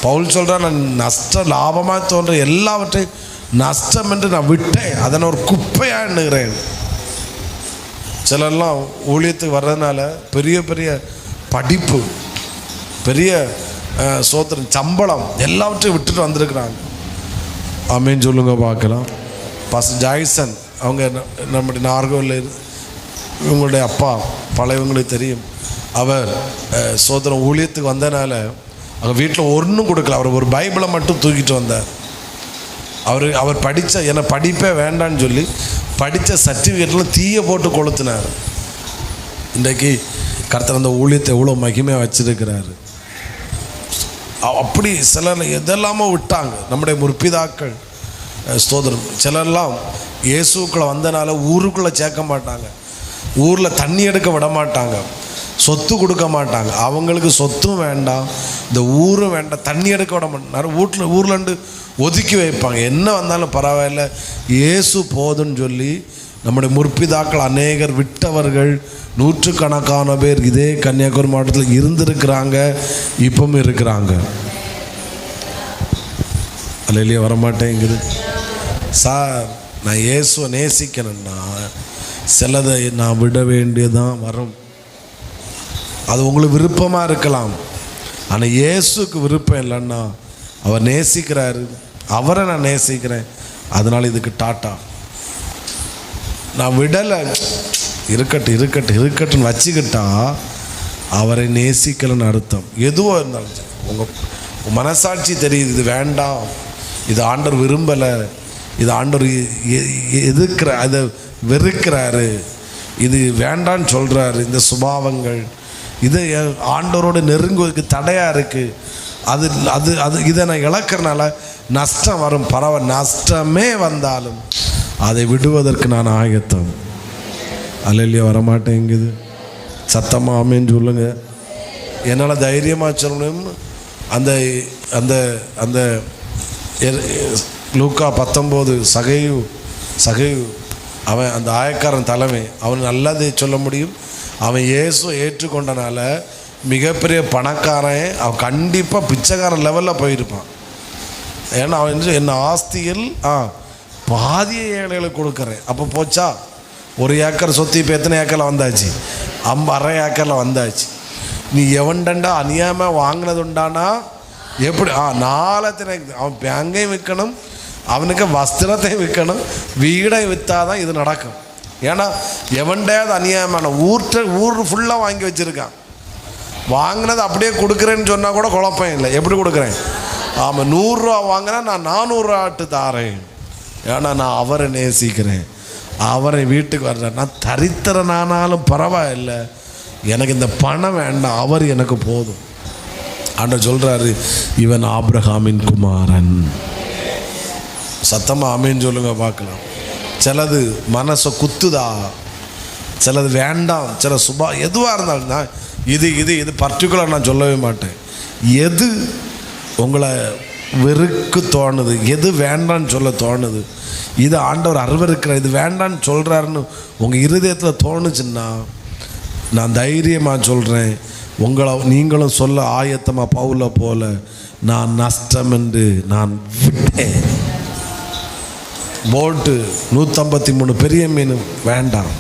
பவுல் சொல்கிறார், நான் நஷ்ட லாபமாக தோன்ற எல்லாவற்றையும் நஷ்டம் என்று நான் விட்டேன், அதனை ஒரு குப்பையாக எண்ணுகிறேன். சிலர்லாம் ஊழியத்துக்கு வர்றதுனால பெரிய பெரிய படிப்பு, பெரிய சோத்திரம், சம்பளம் எல்லாவற்றையும் விட்டுட்டு வந்திருக்கிறாங்க. ஆமேன்னு சொல்லுங்க பார்க்கலாம். பாஸ்டர் ஜாய்சன் அவங்க நம்முடைய நார்கோவில், இவங்களுடைய அப்பா பழையவங்களுக்கு தெரியும். அவர் சோத்திரம் ஊழியத்துக்கு வந்ததுனால அவங்க வீட்டில் ஒன்றும் கொடுக்கல. அவர் ஒரு பைபிளை மட்டும் தூக்கிட்டு வந்தார். அவர் படித்த என்னை படிப்பே வேண்டான்னு சொல்லி படித்த சர்டிஃபிகேட்டில் தீயை போட்டு கொளுத்தினார். இன்றைக்கு கர்த்தர் அந்த ஊழியத்தை எவ்வளோ மகிமையாக வச்சிருக்கிறாரு. அப்படி சிலர் எதெல்லாமோ விட்டாங்க நம்முடைய முற்பிதாக்கள். ஸ்தோத்திரம். சிலர்லாம் இயேசுக்குள்ளே வந்தனால ஊருக்குள்ளே சேர்க்க மாட்டாங்க, ஊரில் தண்ணி எடுக்க விட மாட்டாங்க, சொத்து கொடுக்க மாட்டாங்க. அவங்களுக்கு சொத்தும் வேண்டாம், இந்த ஊரும் வேண்டாம், தண்ணி எடுக்க விட மாட்டாங்க. ஊர்லண்டு ஒதுக்கி வைப்பாங்க. என்ன வந்தாலும் பரவாயில்ல, இயேசு போதுன்னு சொல்லி நம்முடைய முற்பிதாக்கள் அநேகர் விட்டவர்கள், நூற்றுக்கணக்கான பேர் இதே கன்னியாகுமரி மாவட்டத்தில் இருந்திருக்கிறாங்க, இப்பவும் இருக்கிறாங்க. அல்லையே வரமாட்டேங்குது சார். நான் இயேசுவை நேசிக்கணும்னா சிலதை நான் விட வேண்டியதான் வரும். அது உங்களுக்கு விருப்பமாக இருக்கலாம், ஆனால் இயேசுக்கு விருப்பம் இல்லைன்னா அவர் நேசிக்கிறாரு, அவரை நான் நேசிக்கிறேன், அதனால் இதுக்கு டாட்டா. நான் விடலை, இருக்கட்டுன்னு வச்சுக்கிட்டா அவரை நேசிக்கலன்னு அர்த்தம். எதுவோ இருந்தாலும் உங்கள் மனசாட்சி தெரியுது, இது வேண்டாம், இது ஆண்டவர் விரும்பலை, இது ஆண்டவர் அதை வெறுக்கிறாரு, இது வேண்டான்னு சொல்கிறாரு. இந்த சுபாவங்கள் இது ஆண்டவரோடு நெருங்குவதற்கு தடையாக இருக்குது. அது அது அது இதை நான் இழக்கிறனால நஷ்டம் வரும். பரவாயில்ல, நஷ்டமே வந்தாலும் அதை விடுவதற்கு நான் ஆயத்தம். அல்லேலூயா. வரமாட்டேங்குது. சத்தமாக ஆமென் சொல்லுங்க. என்னால் தைரியமாக சொல்லணும். அந்த அந்த அந்த லூக்கா 19 சகையு அவன் அந்த ஆயக்காரன் தலைமை, அவன் நல்லதே சொல்ல முடியும். அவன் இயேசு ஏற்றுக்கொண்டனால மிகப்பெரிய பணக்காரன், அவன் கண்டிப்பாக பிச்சைக்காரன் லெவலில் போயிருப்பான். ஏன்னா அவன் என்ன ஆஸ்தியில் பாதிய ஏழைகளுக்கு கொடுக்குறேன். அப்போ போச்சா, 1 ஏக்கர் சொத்து இப்போ எத்தனை ஏக்கரில் வந்தாச்சு? 50 ஏக்கரில் வந்தாச்சு. நீ எவன்டா அநியாயமாக வாங்கினது உண்டானா எப்படி? நாளத்தின அவன் பேங்கையும் விற்கணும், அவனுக்கு வஸ்திரத்தையும் விற்கணும், வீடை விற்றாதான் இது நடக்கும். ஏன்னா எவன்டையாவது அநியாயமான ஊர் ஃபுல்லாக வாங்கி வச்சுருக்கான். வாங்கினது அப்படியே கொடுக்குறேன்னு சொன்னால் கூட குழப்பம் இல்லை. எப்படி கொடுக்குறேன்? ஆமாம், 100 ரூபா வாங்கினா நான் 400 ரூபாட்டு தாரேன். ஏன்னா நான் அவரை நேசிக்கிறேன், அவரை வீட்டுக்கு வர்றேன். நான் தரித்திரனானாலும் பரவாயில்லை, எனக்கு இந்த பணம் வேண்டாம், அவர் எனக்கு போதும். ஆண்டவர் சொல்கிறாரு, இவன் ஆபிரகாமின் குமாரன். சத்தமாக ஆமேன்னு சொல்லுங்க பார்க்கலாம். சிலது மனசை குத்துதா, சிலது வேண்டாம், சில எதுவாக இருந்தாலும் நான் இது பர்டிகுலர் நான் சொல்லவே மாட்டேன். எது உங்களை வெறுக்கு தோணுது, எது வேண்டான்னு சொல்ல தோணுது, இது ஆண்டவர் அருவருக்கிறார், இது வேண்டான்னு சொல்கிறாருன்னு உங்கள் இருதயத்தில் தோணுச்சுன்னா நான் தைரியமாக சொல்கிறேன், நீங்களும் சொல்ல ஆயத்தமாக பவுலை போல, நான் நஷ்டம் என்று நான் விட்டேன். போட்டு 153 பெரிய மீன் வேண்டாம்,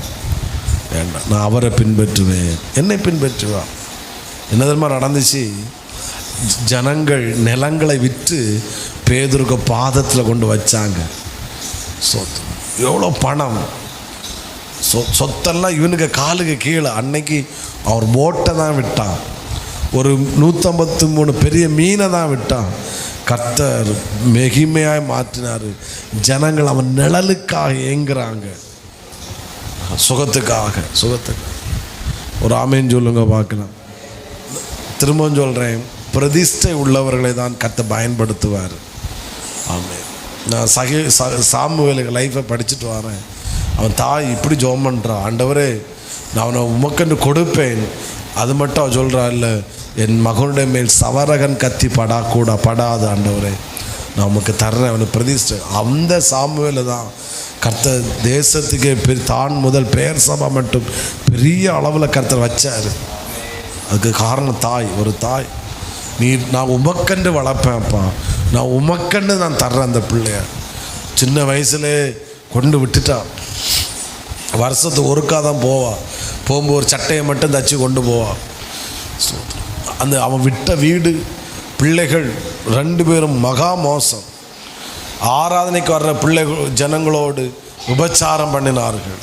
நான் அவரை பின்பற்றுவேன், என்னை பின்பற்றுவா. என்ன தெரியுமா நடந்துச்சு? ஜனங்கள் நிலங்களை விற்று பேதுருக்கு பாதத்தில் கொண்டு வச்சாங்க. எவ்வளோ பணம், சொத்தெல்லாம் இவனுக்கு காலுக்கு கீழே. அன்னைக்கு அவர் போட்டை தான் விட்டான், ஒரு 153 பெரிய மீனை தான் விட்டான். கர்த்தர் மகிமையாய் மாற்றினார். ஜனங்கள் அவன் நிழலுக்காக ஏங்குறாங்க, சுகத்துக்காக. ஒரு ஆமேன்னு சொல்லுங்க பார்க்கலாம். திரும்பவும் சொல்கிறேன், பிரதிஷ்டை உள்ளவர்களை தான் கர்த்தர் பயன்படுத்துவார். ஆமேன். நான் சாமுவேலுக்கு லைஃப்பை படிச்சுட்டு வரேன். அவன் தாய் இப்படி ஜெபம் பண்ணுறான், ஆண்டவரே நான் அவனை உமக்கென்று கொடுப்பேன். அது மட்டும் அவன் சொல்கிறா, இல்லை என் மகனுடைய மேல் சவரகன் கத்தி படாது ஆண்டவரே, நான் உமக்கு தர்றேன், அவனை பிரதிஷ்டை. அந்த சாமுவேல தான் கர்த்தர் தேசத்துக்கே தான் முதல் பெயர் சபை மட்டும் பெரிய அளவில் கர்த்தர் வச்சார். அதுக்கு காரணம் தாய். ஒரு தாய், நான் உமக்கண்டு வளர்ப்பேன்ப்பா, நான் உமக்கண்டு நான் தர்றேன் அந்த பிள்ளைய. சின்ன வயசுலே கொண்டு விட்டுட்டான். வருஷத்துக்கு ஒருக்கா தான் போகும்போது ஒரு சட்டையை மட்டும் தச்சு கொண்டு போவான். அந்த அவன் விட்ட வீடு, பிள்ளைகள் 2 பேரும் மகா மோசம். ஆராதனைக்கு வர்ற பிள்ளைகள் ஜனங்களோடு விபச்சாரம் பண்ணினார்கள்.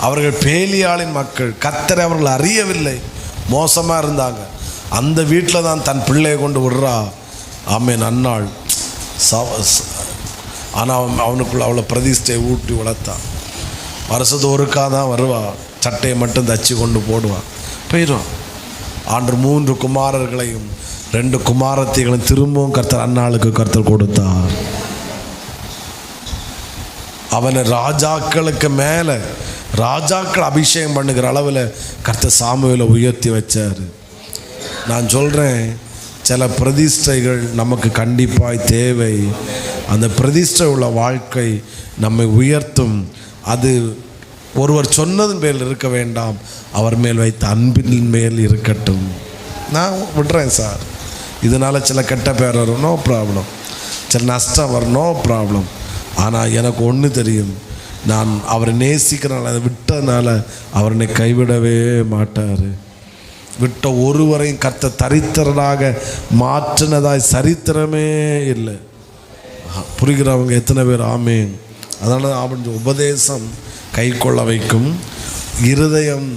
அவர்கள் பேலியாளின் மக்கள், கர்த்தரை அவர்கள் அறியவில்லை, மோசமாக இருந்தாங்க. அந்த வீட்டில் தான் தன் பிள்ளையை கொண்டு விடுறா. ஆமேன். அன்னாள் ஆனால் அவனுக்குள்ள அவளை பிரதிஷ்டையை ஊட்டி வளர்த்தான். வருஷத்து ஒருக்கா தான் வருவா, சட்டையை மட்டும் தச்சு கொண்டு போடுவான், போயிடும். ஆண்டு 3 குமாரர்களையும் 2 குமாரத்திகளையும் திரும்பவும் கர்த்தர் அன்னாளுக்கு கர்த்தர் கொடுத்தார். அவனை ராஜாக்களுக்கு மேலே ராஜாக்கள் அபிஷேகம் பண்ணுகிற அளவில் கர்த்தர் சாமுவேலை உயர்த்தி வச்சார். நான் சொல்கிறேன், சில பிரதிஷ்டைகள் நமக்கு கண்டிப்பாய் தேவை. அந்த பிரதிஷ்டை உள்ள வாழ்க்கை நம்மை உயர்த்தும். அது ஒருவர் சொன்னதன் மேல் இருக்க வேண்டாம், அவர் மேல் வைத்த அன்பின் மேல் இருக்கட்டும். நான் விடுறேன் சார், இதனால் சில கெட்ட பேர் வரும், நோ ப்ராப்ளம், சில நஷ்டம் வரும், நோ ப்ராப்ளம். ஆனால் எனக்கு ஒன்று தெரியும், நான் அவரை நேசிக்கிறனால, அதை விட்டதுனால அவர் என்னை கைவிடவே மாட்டார். விட்ட ஒருவரையும் கர்த்தர் தரித்திரனாக மாற்றினதாய் சரித்திரமே இல்லை. புரிகிறவங்க எத்தனை பேர்? ஆமேன். அதனால அவன் உபதேசம் கை கொள்ள வைக்கும். இருதயம்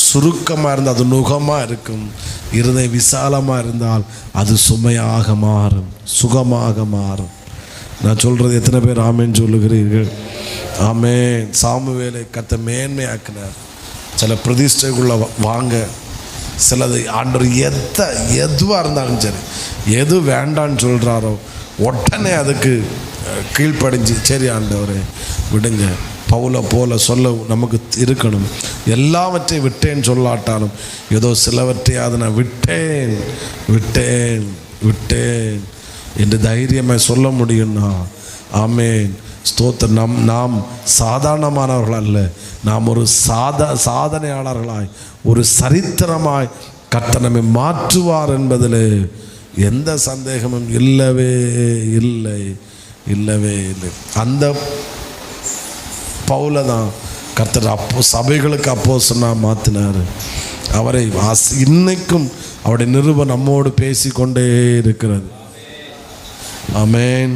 சுருக்கமாக இருந்தால் அது நுகமாக இருக்கும். இருதயம் விசாலமாக இருந்தால் அது சுமையாக மாறும், சுகமாக மாறும். நான் சொல்கிறது எத்தனை பேர் ஆமேன்னு சொல்லுகிறீர்கள்? ஆமேன். சாமுவேலை கர்த்தர் மேன்மையாக்கினார். சில பிரதிஷ்டைக்குள்ளே வாங்க, சிலது ஆண்டவர் எதுவாக இருந்தாலும் சரி, எது வேண்டான்னு சொல்கிறாரோ உடனே அதுக்கு கீழ்ப்படிஞ்சு சரி ஆண்டவரே விடுங்க, பவுலை போல சொல்ல நமக்கு இருக்கணும். எல்லாவற்றையும் விட்டேன்னு சொல்லாட்டாலும் ஏதோ சிலவற்றையாவது நான் விட்டேன் விட்டேன் விட்டேன் என்று தைரியமாக சொல்ல முடியும்னா ஆமேன், ஸ்தோத்திரம். நாம் சாதாரணமானவர்கள் அல்ல, நாம் ஒரு சாதனையாளர்களாய் ஒரு சரித்திரமாய் கர்த்தர் நம்மை மாற்றுவார் என்பதில் எந்த சந்தேகமும் இல்லவே இல்லை, இல்லவே இல்லை. அந்த பவுலை தான் கர்த்தர் சபைகளுக்கு அப்போஸ்தலனாக மாற்றினார். அவரை இன்னைக்கும் அவருடைய நிருபம் நம்மோடு பேசிக்கொண்டே இருக்கிறது. ஆமென்,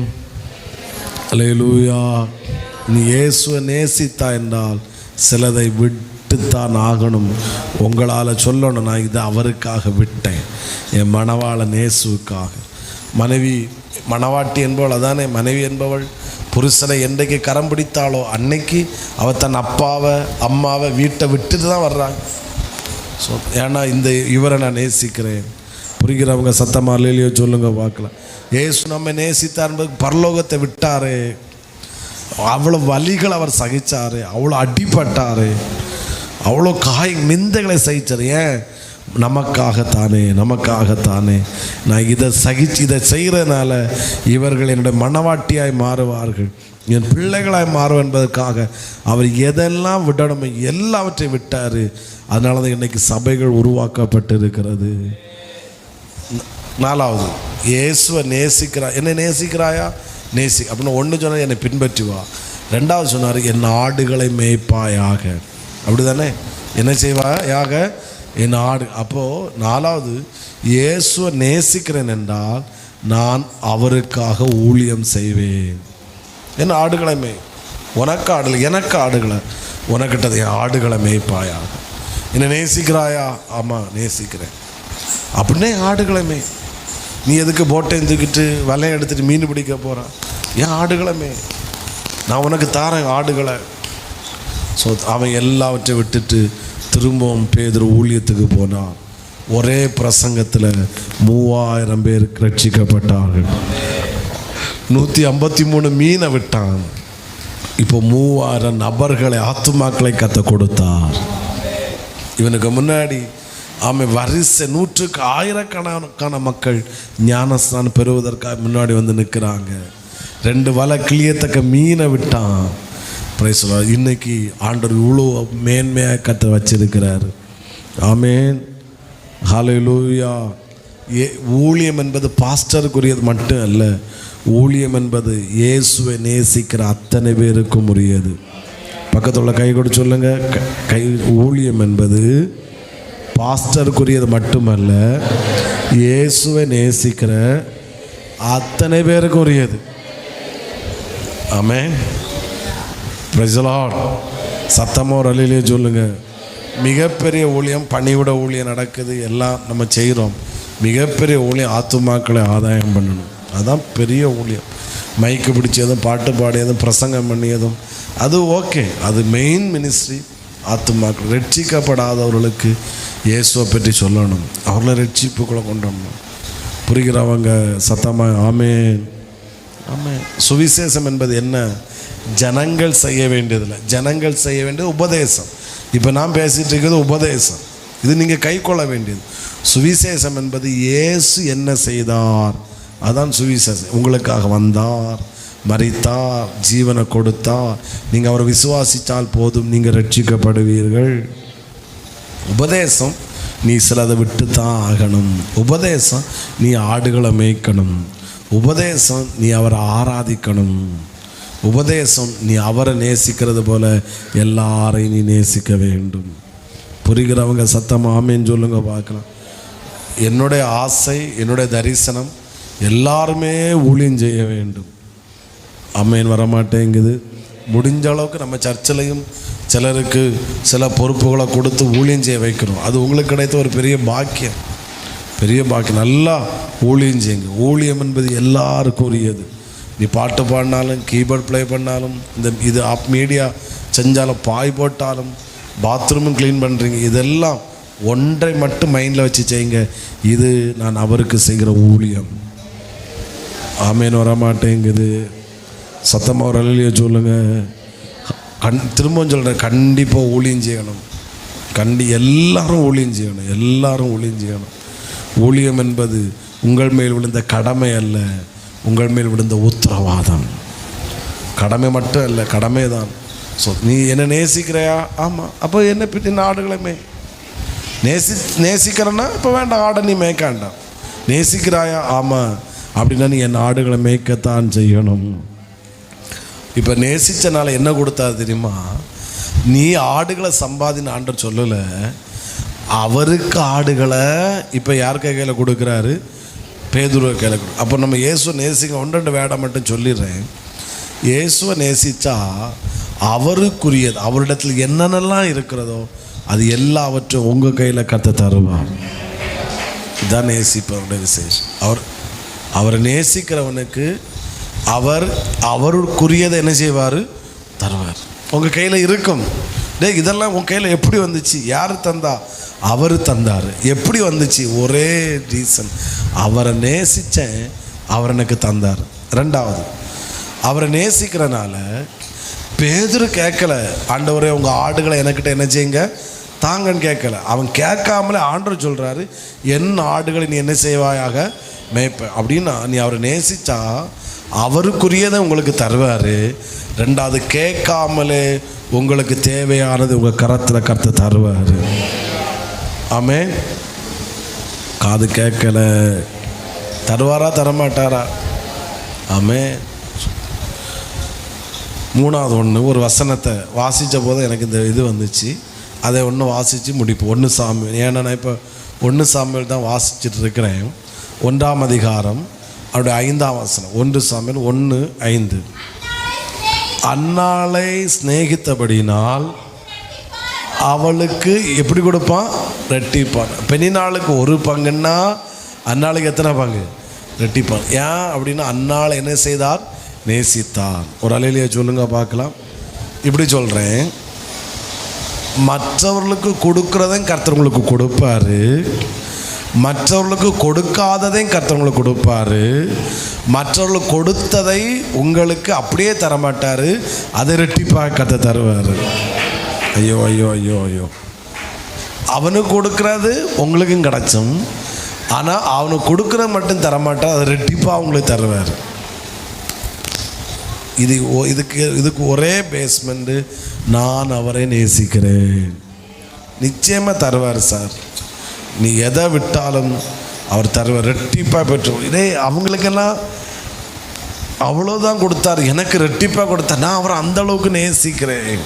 அல்லேலூயா. நீ இயேசுவை நேசித்தா என்றால் சிலதை விட்டுத்தான் ஆகணும். உங்களால் சொல்லணும், நான் இதை அவருக்காக விட்டேன், என் மணவாளன் இயேசுவுக்காக. மணவாட்டி என்பவள் அதானே, மனைவி என்பவள் புருஷனை என்றைக்கு கரம் பிடித்தாளோ அன்னைக்கு அவள் தன் அப்பாவை அம்மாவை வீட்டை விட்டுட்டு தான் வர்றாங்க. ஸோ ஏன்னா இவரை நான் நேசிக்கிறேன். புரிகிறவங்க சத்தமாக இல்லையோ சொல்லுங்க பார்க்கலாம். ஏசு நம்ம நேசித்தார் என்பது பரலோகத்தை விட்டாரு, அவ்வளோ வலிகள் அவர் சகிச்சாரு, அவ்வளோ அடிபட்டாரு, அவ்வளோ நிந்தைகளை சகிச்சார். ஏன்? நமக்காகத்தானே. நான் இதை செய்கிறதுனால இவர்கள் என்னுடைய மனவாட்டியாய் மாறுவார்கள், என் பிள்ளைகளாய் மாறும் என்பதற்காக அவர் எதெல்லாம் விடணுமோ எல்லாவற்றையும் விட்டார். அதனால தான் இன்றைக்கி சபைகள் உருவாக்கப்பட்டு இருக்கிறது. 4வது, இயேசுவை என்னை நேசிக்கிறாயா? அப்படின்னு ஒன்று சொன்னால் என்னை பின்பற்றி வா. 2வது சொன்னார், என் ஆடுகளை மேய்ப்பாயாக. அப்படி தானே, என்ன செய்வாயாக? என் ஆடு. அப்போது 4வது, இயேசுவை நேசிக்கிறேன் என்றால் நான் அவருக்காக ஊழியம் செய்வேன். என் ஆடுகளை மேய். உனக்கு ஆடுகளை, எனக்கு ஆடுகளை, உனக்கிட்டது என் ஆடுகளை மேய்ப்பாயாக. என்னை நேசிக்கிறாயா? ஆமாம் நேசிக்கிறேன். அப்படின்னே ஆடுகளை மேய். நீ எதுக்கு போட்டை தூக்கிட்டு வலையை எடுத்துகிட்டு மீன் பிடிக்க போகிறான்? என் ஆடுகளை மேய், நான் உனக்கு தாரேன் ஆடுகளை. ஸோ அவன் எல்லாவற்றையும் விட்டுட்டு திரும்பவும் பேதுரு ஊழியத்துக்கு போனான். ஒரே பிரசங்கத்தில் 3000 பேர் ரட்சிக்கப்பட்டார்கள். 153 மீனை விட்டான். இப்போ 3000 நபர்களை ஆத்துமாக்களை கற்றுக் கொடுத்தார். இவனுக்கு முன்னாடி வரிசை 100க்கு ஆயிரக்கணக்கான மக்கள் ஞானஸ்தானம் பெறுவதற்காக முன்னாடி வந்து நிற்கிறாங்க. 2 வலை கிளியத்தக்க மீனை விட்டான். இன்னைக்கு ஆண்டவர் இவ்வளோ மேன்மையாக கற்று வச்சிருக்கிறார். ஆமேன், ஹல்லேலூயா. ஊழியம் என்பது பாஸ்டருக்குரியது மட்டும் அல்ல, ஊழியம் என்பது இயேசுவை நேசிக்கிற அத்தனை பேருக்கும் உரியது. பக்கத்தில் கை கொடு சொல்லுங்க. ஊழியம் என்பது பாஸ்டருக்குரியது மட்டுமல்ல, இயேசுவை நேசிக்கிற அத்தனை பேருக்கும் உரியது. ஆமென், பிரைஸ் தி லார்ட். சத்தமோ ரலிலே சொல்லுங்க. மிகப்பெரிய ஊழியம், பணிவிட ஊழியம் நடக்குது, எல்லாம் நம்ம செய்கிறோம். மிகப்பெரிய ஊழியம் ஆத்துமாக்களை ஆதாயம் பண்ணணும். அதுதான் பெரிய ஊழியம். மைக்கு பிடிச்சதும் பாட்டு பாடியதும் பிரசங்கம் பண்ணியதும் அது ஓகே, அது மெயின் மினிஸ்ட்ரி. ஆத்துமாக்கள் ரட்சிக்கப்படாதவர்களுக்கு இயேசுவை பற்றி சொல்லணும், அவர்களை ரட்சிப்புக்குள்ளே கொண்டு வரணும். புரிகிறவங்க சத்தமாக ஆமென், ஆமென். சுவிசேஷம் என்பது என்ன? ஜனங்கள் செய்ய வேண்டியதில்லை, ஜனங்கள் செய்ய வேண்டியது உபதேசம். இப்போ நான் பேசிகிட்டு இருக்கிறது உபதேசம், இது நீங்கள் கை கொள்ள வேண்டியது. சுவிசேஷம் என்பது இயேசு என்ன செய்தார், அதான் சுவிசேஷம். உங்களுக்காக வந்தார், மரித்தார், ஜீவனை கொடுத்தார். நீங்கள் அவரை விசுவாசித்தால் போதும், நீங்கள் ரட்சிக்கப்படுவீர்கள். உபதேசம் நீ சிலதை விட்டு தான் ஆகணும். உபதேசம் நீ ஆடுகளை மேய்க்கணும். உபதேசம் நீ அவரை ஆராதிக்கணும். உபதேசம் நீ அவரை நேசிக்கிறது போல எல்லாரையும் நீ நேசிக்க வேண்டும். புரிகிறவங்க சத்தமாக ஆமேன்னு சொல்லுங்க பார்க்கலாம். என்னுடைய ஆசை, என்னுடைய தரிசனம் எல்லாருமே ஊழியம் செய்ய வேண்டும். ஆமேன் வரமாட்டேங்குது. முடிஞ்ச அளவுக்கு நம்ம சர்ச்சிலையும் சிலருக்கு சில பொறுப்புகளை கொடுத்து ஊழியம் செய்ய வைக்கிறோம். அது உங்களுக்கு கிடைத்த ஒரு பெரிய பாக்கியம், பெரிய பாக்கியம். நல்லா ஊழியம் செய்யுங்க. ஊழியம் என்பது எல்லாருக்கும் உரியது. நீ பாட்டு பாடினாலும், கீபோர்ட் ப்ளே பண்ணாலும், இது மீடியா செஞ்சாலும், பாய் போட்டாலும், பாத்ரூமும் க்ளீன் பண்ணுறீங்க, இதெல்லாம் ஒன்றை மட்டும் மைண்டில் வச்சு செய்யுங்க, இது நான் அவருக்கு செய்கிற ஊழியம். ஆமேன் வரமாட்டேங்குது. சத்தமாக ஒரு அல்லேலூயா சொல்லுங்க. திரும்பவும் சொல்கிறேன், கண்டிப்பாக ஊழியம் செய்யணும். எல்லாரும் ஊழியம் செய்யணும், எல்லாரும் ஊழியம் செய்யணும். ஊழியம் என்பது உங்கள் மேல் விழுந்த கடமை அல்ல, உங்கள் மேல் விழுந்த உத்தரவாதம். கடமை மட்டும் அல்ல, கடமை தான். ஸோ நீ என்ன நேசிக்கிறையா? ஆமாம். அப்போ என்ன பின்னி ஆடுகளுமே நேசிக்கிறேன்னா இப்போ வேண்டாம், ஆடை நீ மேய்க்காண்டாம். நேசிக்கிறாயா? ஆமாம். அப்படின்னா நீ என் ஆடுகளை மேய்க்கத்தான் செய்யணும். இப்போ நேசித்தனால என்ன கொடுத்தாரு தெரியுமா? நீ ஆடுகளை சம்பாதின்னு ஆண்டவர் சொல்லலை, அவருக்கு ஆடுகளை இப்போ யார் கையில் கொடுக்குறாரு? பேதுரு கையில் கொடு. அப்போ நம்ம இயேசுவை நேசிக்க ஒன்று வேடம் மட்டும் சொல்லிடுறேன். இயேசுவை நேசித்தா அவருக்குரியது, அவரிடத்தில் என்னென்னலாம் இருக்கிறதோ அது எல்லாவற்றும் உங்கள் கையில் கத்த தருவார். இதுதான் நேசிப்பவருடைய விசேஷம். அவரை நேசிக்கிறவனுக்கு அவருக்குரியதை என்ன செய்வார்? தருவார். உங்கள் கையில் இருக்கும். இதெல்லாம் உங்கள் கையில் எப்படி வந்துச்சு? யார் தந்தா? அவர் தந்தார். எப்படி வந்துச்சு? ஒரே ரீசன், அவரை நேசித்தேன், அவர் எனக்கு தந்தார். ரெண்டாவது, அவரை நேசிக்கிறனால பேதுரு கேட்கல, ஆண்டவரே உங்கள் ஆடுகளை எனக்கிட்ட என்ன செய்யுங்க தாங்கன்னு கேட்கல. அவன் கேட்காமலே ஆண்டவர் சொல்கிறாரு, என் ஆடுகளை நீ என்ன செய்வாயாக மேய்ப்ப. அப்படின்னா நீ அவரை நேசித்தா அவருக்குரியதை உங்களுக்கு தருவார். ரெண்டாவது, கேட்காமலே உங்களுக்கு தேவையானது உங்கள் கரத்தில் கர்த்தர் தருவார். ஆமென். காது கேட்கல, தருவாரா தரமாட்டாரா? ஆமென். மூணாவது ஒன்று, ஒரு வசனத்தை வாசித்த போது எனக்கு இந்த இது வந்துச்சு, அதை ஒன்று வாசித்து முடிப்போம். 1 சாமுவேல். ஏன்னா நான் இப்போ 1 சாமுவேல் தான் வாசிச்சுட்டு இருக்கிறேன். 1ஆம் அதிகாரம் அவருடைய 5ஆம் வசனம். 1 சாமுவேல் 1:5. அன்னாளை சிநேகித்தபடினால் அவளுக்கு எப்படி கொடுப்பான்? ரெட்டிப்பான். பெண்ணினாளுக்கு 1 பங்குன்னா அன்னாளுக்கு எத்தனை பங்கு? ரெட்டிப்பான். ஏன் அப்படின்னா அன்னாள் என்ன செய்தார்? நேசித்தார். ஒரு அல்லேலூயா சொல்லுங்க பார்க்கலாம். இப்படி சொல்கிறேன், மற்றவர்களுக்கு கொடுக்குறதையும் கர்த்தவங்களுக்கு கொடுப்பாரு, மற்றவர்களுக்கு கொடுக்காததையும் கர்த்தவங்களுக்கு கொடுப்பாரு, மற்றவர்களுக்கு கொடுத்ததை உங்களுக்கு அப்படியே தரமாட்டார், அதை ரெட்டிப்பாக கர்த்தர் தருவார். ஐயோ ஐயோ ஐயோ ஐயோ. அவனுக்கு கொடுக்குறது உங்களுக்கும் கிடச்சும், ஆனால் அவனுக்கு கொடுக்குற மட்டும் தரமாட்டார், அதை ரெட்டிப்பாக அவங்களுக்கு தருவார். இதுக்கு ஒரே பேஸ்மெண்ட்டு, நான் அவரை நேசிக்கிறேன். நிச்சயமாக தருவார் சார். நீ எதை விட்டாலும் அவர் தருவார், ரெட்டிப்பாக பெற்று. இதே அவங்களுக்கெல்லாம் அவ்வளோதான் கொடுத்தார், எனக்கு ரெட்டிப்பாக கொடுத்தார். நான் அவரை அந்த அளவுக்கு நேசிக்கிறேன்.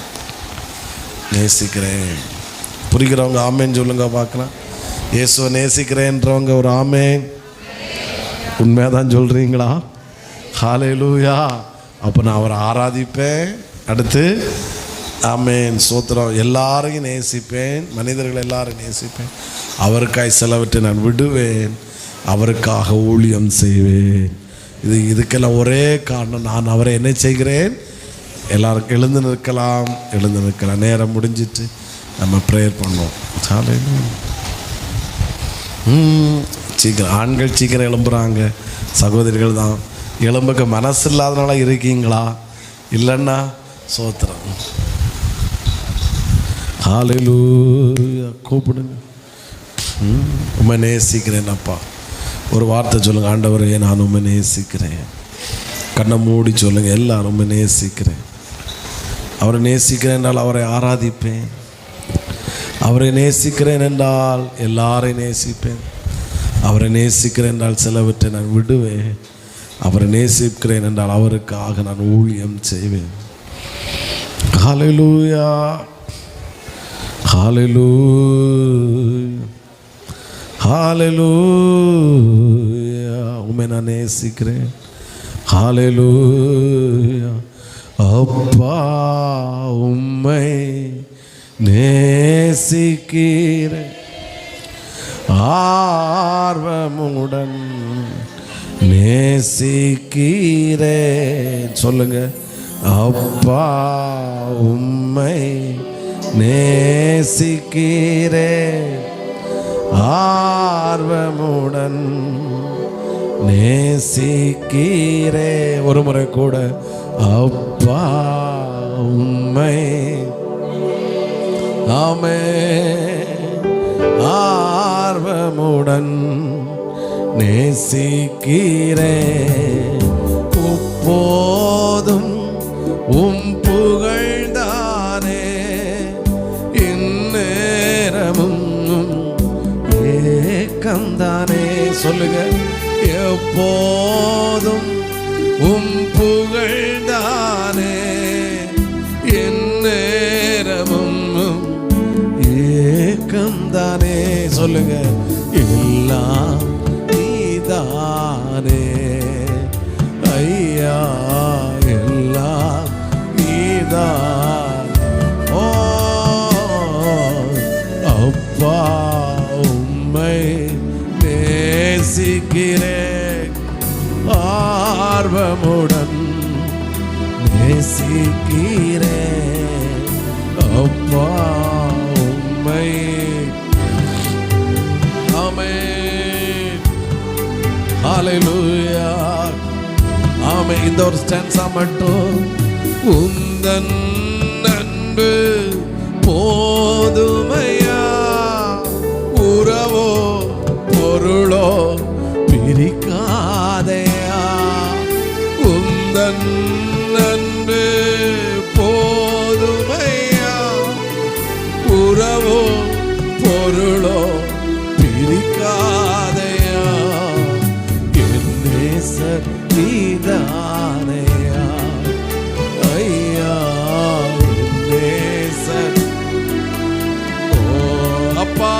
புரிகிறவங்க ஆமேன்னு சொல்லுங்க பார்க்கலாம். இயேசுவை நேசிக்கிறேன்றவங்க ஒரு ஆமேன். உண்மையாக தான் சொல்கிறீங்களா? ஹல்லேலூயா. அப்போ நான் அவரை ஆராதிப்பேன். அடுத்து ஆமேன், ஸ்தோத்திரம். எல்லாரையும் நேசிப்பேன், மனிதர்கள் எல்லாரும் நேசிப்பேன். அவருக்காய் சிலவற்றை நான் விடுவேன், அவருக்காக ஊழியம் செய்வேன். இதுக்கெல்லாம் ஒரே காரணம், நான் அவரை என்ன செய்கிறேன். எல்லாருக்கும் எழுந்து நிற்கலாம். நேரம் முடிஞ்சிட்டு நம்ம ப்ரேயர் பண்ணோம். சீக்கிரம் ஆண்கள் சீக்கிரம் எழும்புறாங்க, சகோதரிகள் தான். எலும்புக்கு மனசு இல்லாதனால இருக்கீங்களா? இல்லைன்னா சோத்திரம். ஹல்லேலூயா. கூப்பிடுங்க. உம்மை நேசிக்கிறேன் அப்பா. ஒரு வார்த்தை சொல்லுங்கள், ஆண்டவரே நான் உம்மை நேசிக்கிறேன். கண்ணை மூடி சொல்லுங்கள், எல்லாரும் உம்மை நேசிக்கிறேன். அவரை நேசிக்கிறேன் என்றால் அவரை ஆராதிப்பேன். அவரை நேசிக்கிறேன் என்றால் எல்லாரையும் நேசிப்பேன். அவரை நேசிக்கிறேன் என்றால் சிலவற்றை நான் விடுவேன். அவரை நேசிக்கிறேன் என்றால் அவருக்காக நான் ஊழியம் செய்வேன். ஹல்லேலூயா. உம்மை நான் நேசிக்கிறேன். ஹல்லேலூயா. அப்பா உம்மை நேசிக்கிறேன், ஆர்வமுடன் நேசிக்கிறேன். சொல்லுங்க, அப்பா உம்மை நேசிக்கிறேன் ஆர்வமுடன் நேசிக்கிறே. ஒரு முறை கூட அப்பா உம்மை ஆமென் ஆர்வமுடன் நேசிக்கிறேன். எப்போதும் உம் புகழ்தானே இந்நேரமும் ஏக்கம்தானே. சொல்லுங்க, எப்போதும் உம் புகழ்தானே எந்நேரமும் ஏக்கம்தானே. சொல்லுங்க, எல்லாம் நீதானே ஐயா, எல்லாம் நீதான். ஓ அப்பா உம்மை நேசிக்கிறேன் ஆர்வமுடன் நேசிக்கிறேன் அப்பா உம்மை. ஆமென் ஹல்லேலூயா. ஆமென். இந்த ஒரு ஸ்டான்ஸா மட்டும். உந்தன் அன்பு போதுமையா, உறவோ பொருளோ பிரிக்காதையா. உந்தன் அன்பு போதுமையா, உறவோ பொருளோ பிரிக்காதையா. என் நேசர் நீதானையா ஐயா, என் நேசர். ஓ அப்பா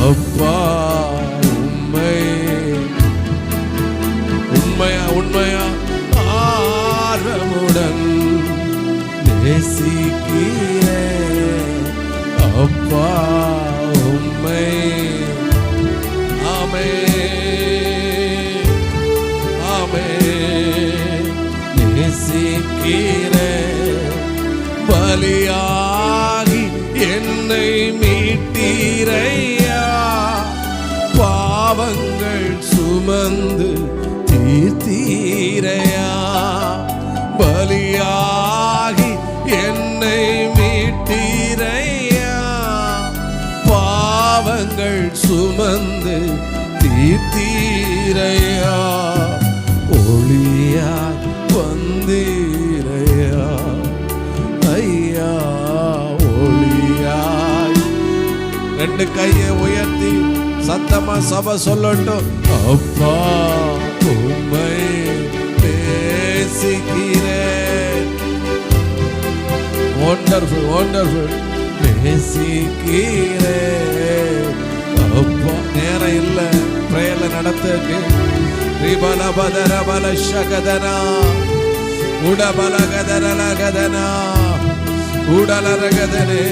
அப்பா உம்மை உண்மையா உண்மையா ஆர்வமுடன் நேசிக்கிறேன் அப்பா உம்மை. ஆமென் ஆமென் நேசிக்கிறேன். பலியாகி என்னை மீட்டீரையா, பாவங்கள் சுமந்து தீர்த்தீரையா. பலியாகி என்னை மீட்டீரையா, பாவங்கள் சுமந்து தீர்த்தீரையா. ஒளியாய் வந்தீரையா ஐயா, ஒளியாய். ரெண்டு கையை உயர்த்தி சத்தமா சபை சொல்லட்டும். அப்பா உம்மை நேசிக்கிறேன். வண்டர்ஃபுல் வண்டர்ஃபுல் நேசிக்கிறேன் அப்பா. நேரம் இல்லை பிரேயர்ல நடத்துக்கு. ரிபல பதர பல ஷகதனா உடபல கதரல கதனா உடலரகதனே.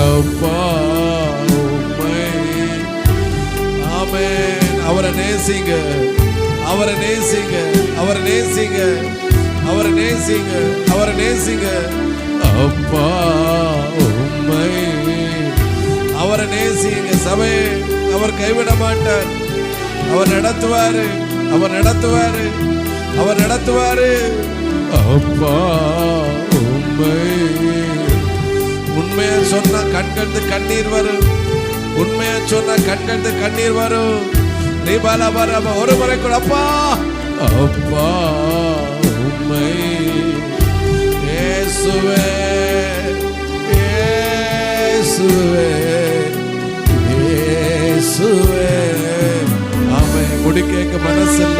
அப்பா உம்மை. ஆமென். அவரை நேசிங்க, அவரை நேசிங்க, அவரை நேசிங்க, அவரை நேசிங்க, அவரை நேசிங்க. அப்பா உம்மை. அவரை நேசிங்க சபை. அவர் கைவிட மாட்டார். அவர் நடத்துவாரு, அவர் நடத்துவாரு, அவர் நடத்துவாரு. அப்பா உம்மை. உண்மையா சொன்னா கண்கண்டு கண்ணீர் வரும். உண்மையா சொன்னா கண்கண்டு கண்ணீர் வரும். நீ பாலா பாரா ஒரு முறை கூட அப்பா அப்பா உம்மை. இயேசுவே இயேசுவே இயேசுவே. ஆமென். முடி கேட்க மனசில்ல,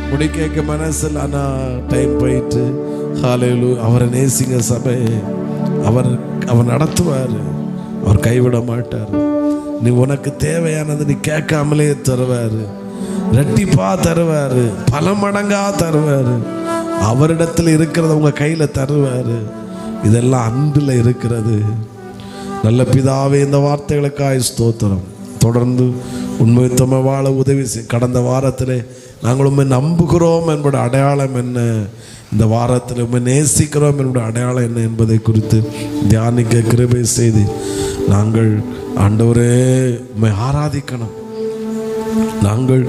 முடி கேட்க மனசில்ல. ஆனா டைம் போயிட்டு. ஹல்லேலூயா. அவரை நேசிங்க சபை. அவர் நடத்துவார், அவர் கைவிட மாட்டார். நீ உனக்கு தேவையானது நீ கேட்காமலே தருவார், ரெட்டிப்பா தருவார், பல மடங்கா தருவார். அவரிடத்தில் இருக்கிறத உங்க கையில தருவார். இதெல்லாம் அன்பில் இருக்கிறது. நல்ல பிதாவே, இந்த வார்த்தைகளுக்காய் ஸ்தோத்திரம். தொடர்ந்து உண்மைத்தம வாழ உதவி செய். கடந்த வாரத்திலே நாங்கள் உண்மை நம்புகிறோம் என்பது அடையாளம் என்ன, இந்த வாரத்தில் உம்மை நேசிக்கிறோம் என்னுடைய அடையாளம் என்ன என்பதை குறித்து தியானிக்க கிருபை செய்து நாங்கள் ஆண்டவரே உம்மை ஆராதிக்கணும். நாங்கள்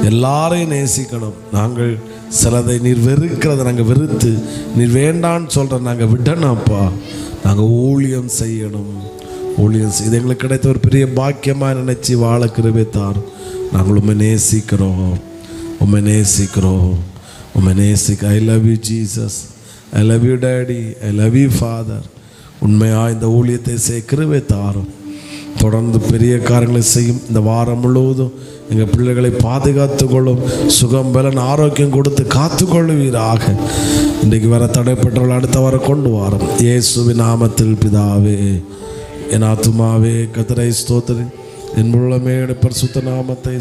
எல்லாரையும் நேசிக்கணும். நாங்கள் சிலதை நீர் வெறுக்கிறத நாங்கள் வெறுத்து நீர் வேண்டான்னு சொல்கிற நாங்கள் விடணும்ப்பா. நாங்கள் ஊழியம் செய்யணும். ஊழியம் செய்து எங்களுக்கு கிடைத்த ஒரு பெரிய பாக்கியமாக நினச்சி வாழ கிருபை தார். நாங்கள் உம்மை நேசிக்கிறோம், உம்மை நேசிக்கிறோம், உம்மை நேசிக்க. I love you Jesus, I love you daddy, I love you father. உண்மையாக இந்த ஊழியத்தை செய்ய கிருபை தாரும். தொடர்ந்து பெரிய காரியங்களை செய்யும். இந்த வாரம் முழுவதும் எங்கள் பிள்ளைகளை பாதுகாத்து கொள்ளும். சுகம் பலன் ஆரோக்கியம் கொடுத்து காத்துக்கொள்ளுவீராக. இன்றைக்கு வர தடைப்பட்டவர்கள் அடுத்த வாரம் கொண்டு வாரம். இயேசுவின் நாமத்தில் பிதாவே. என் ஆத்துமாவே கர்த்தரை ஸ்தோத்திரி, என் உள்ளமே பரிசுத்த நாமத்தை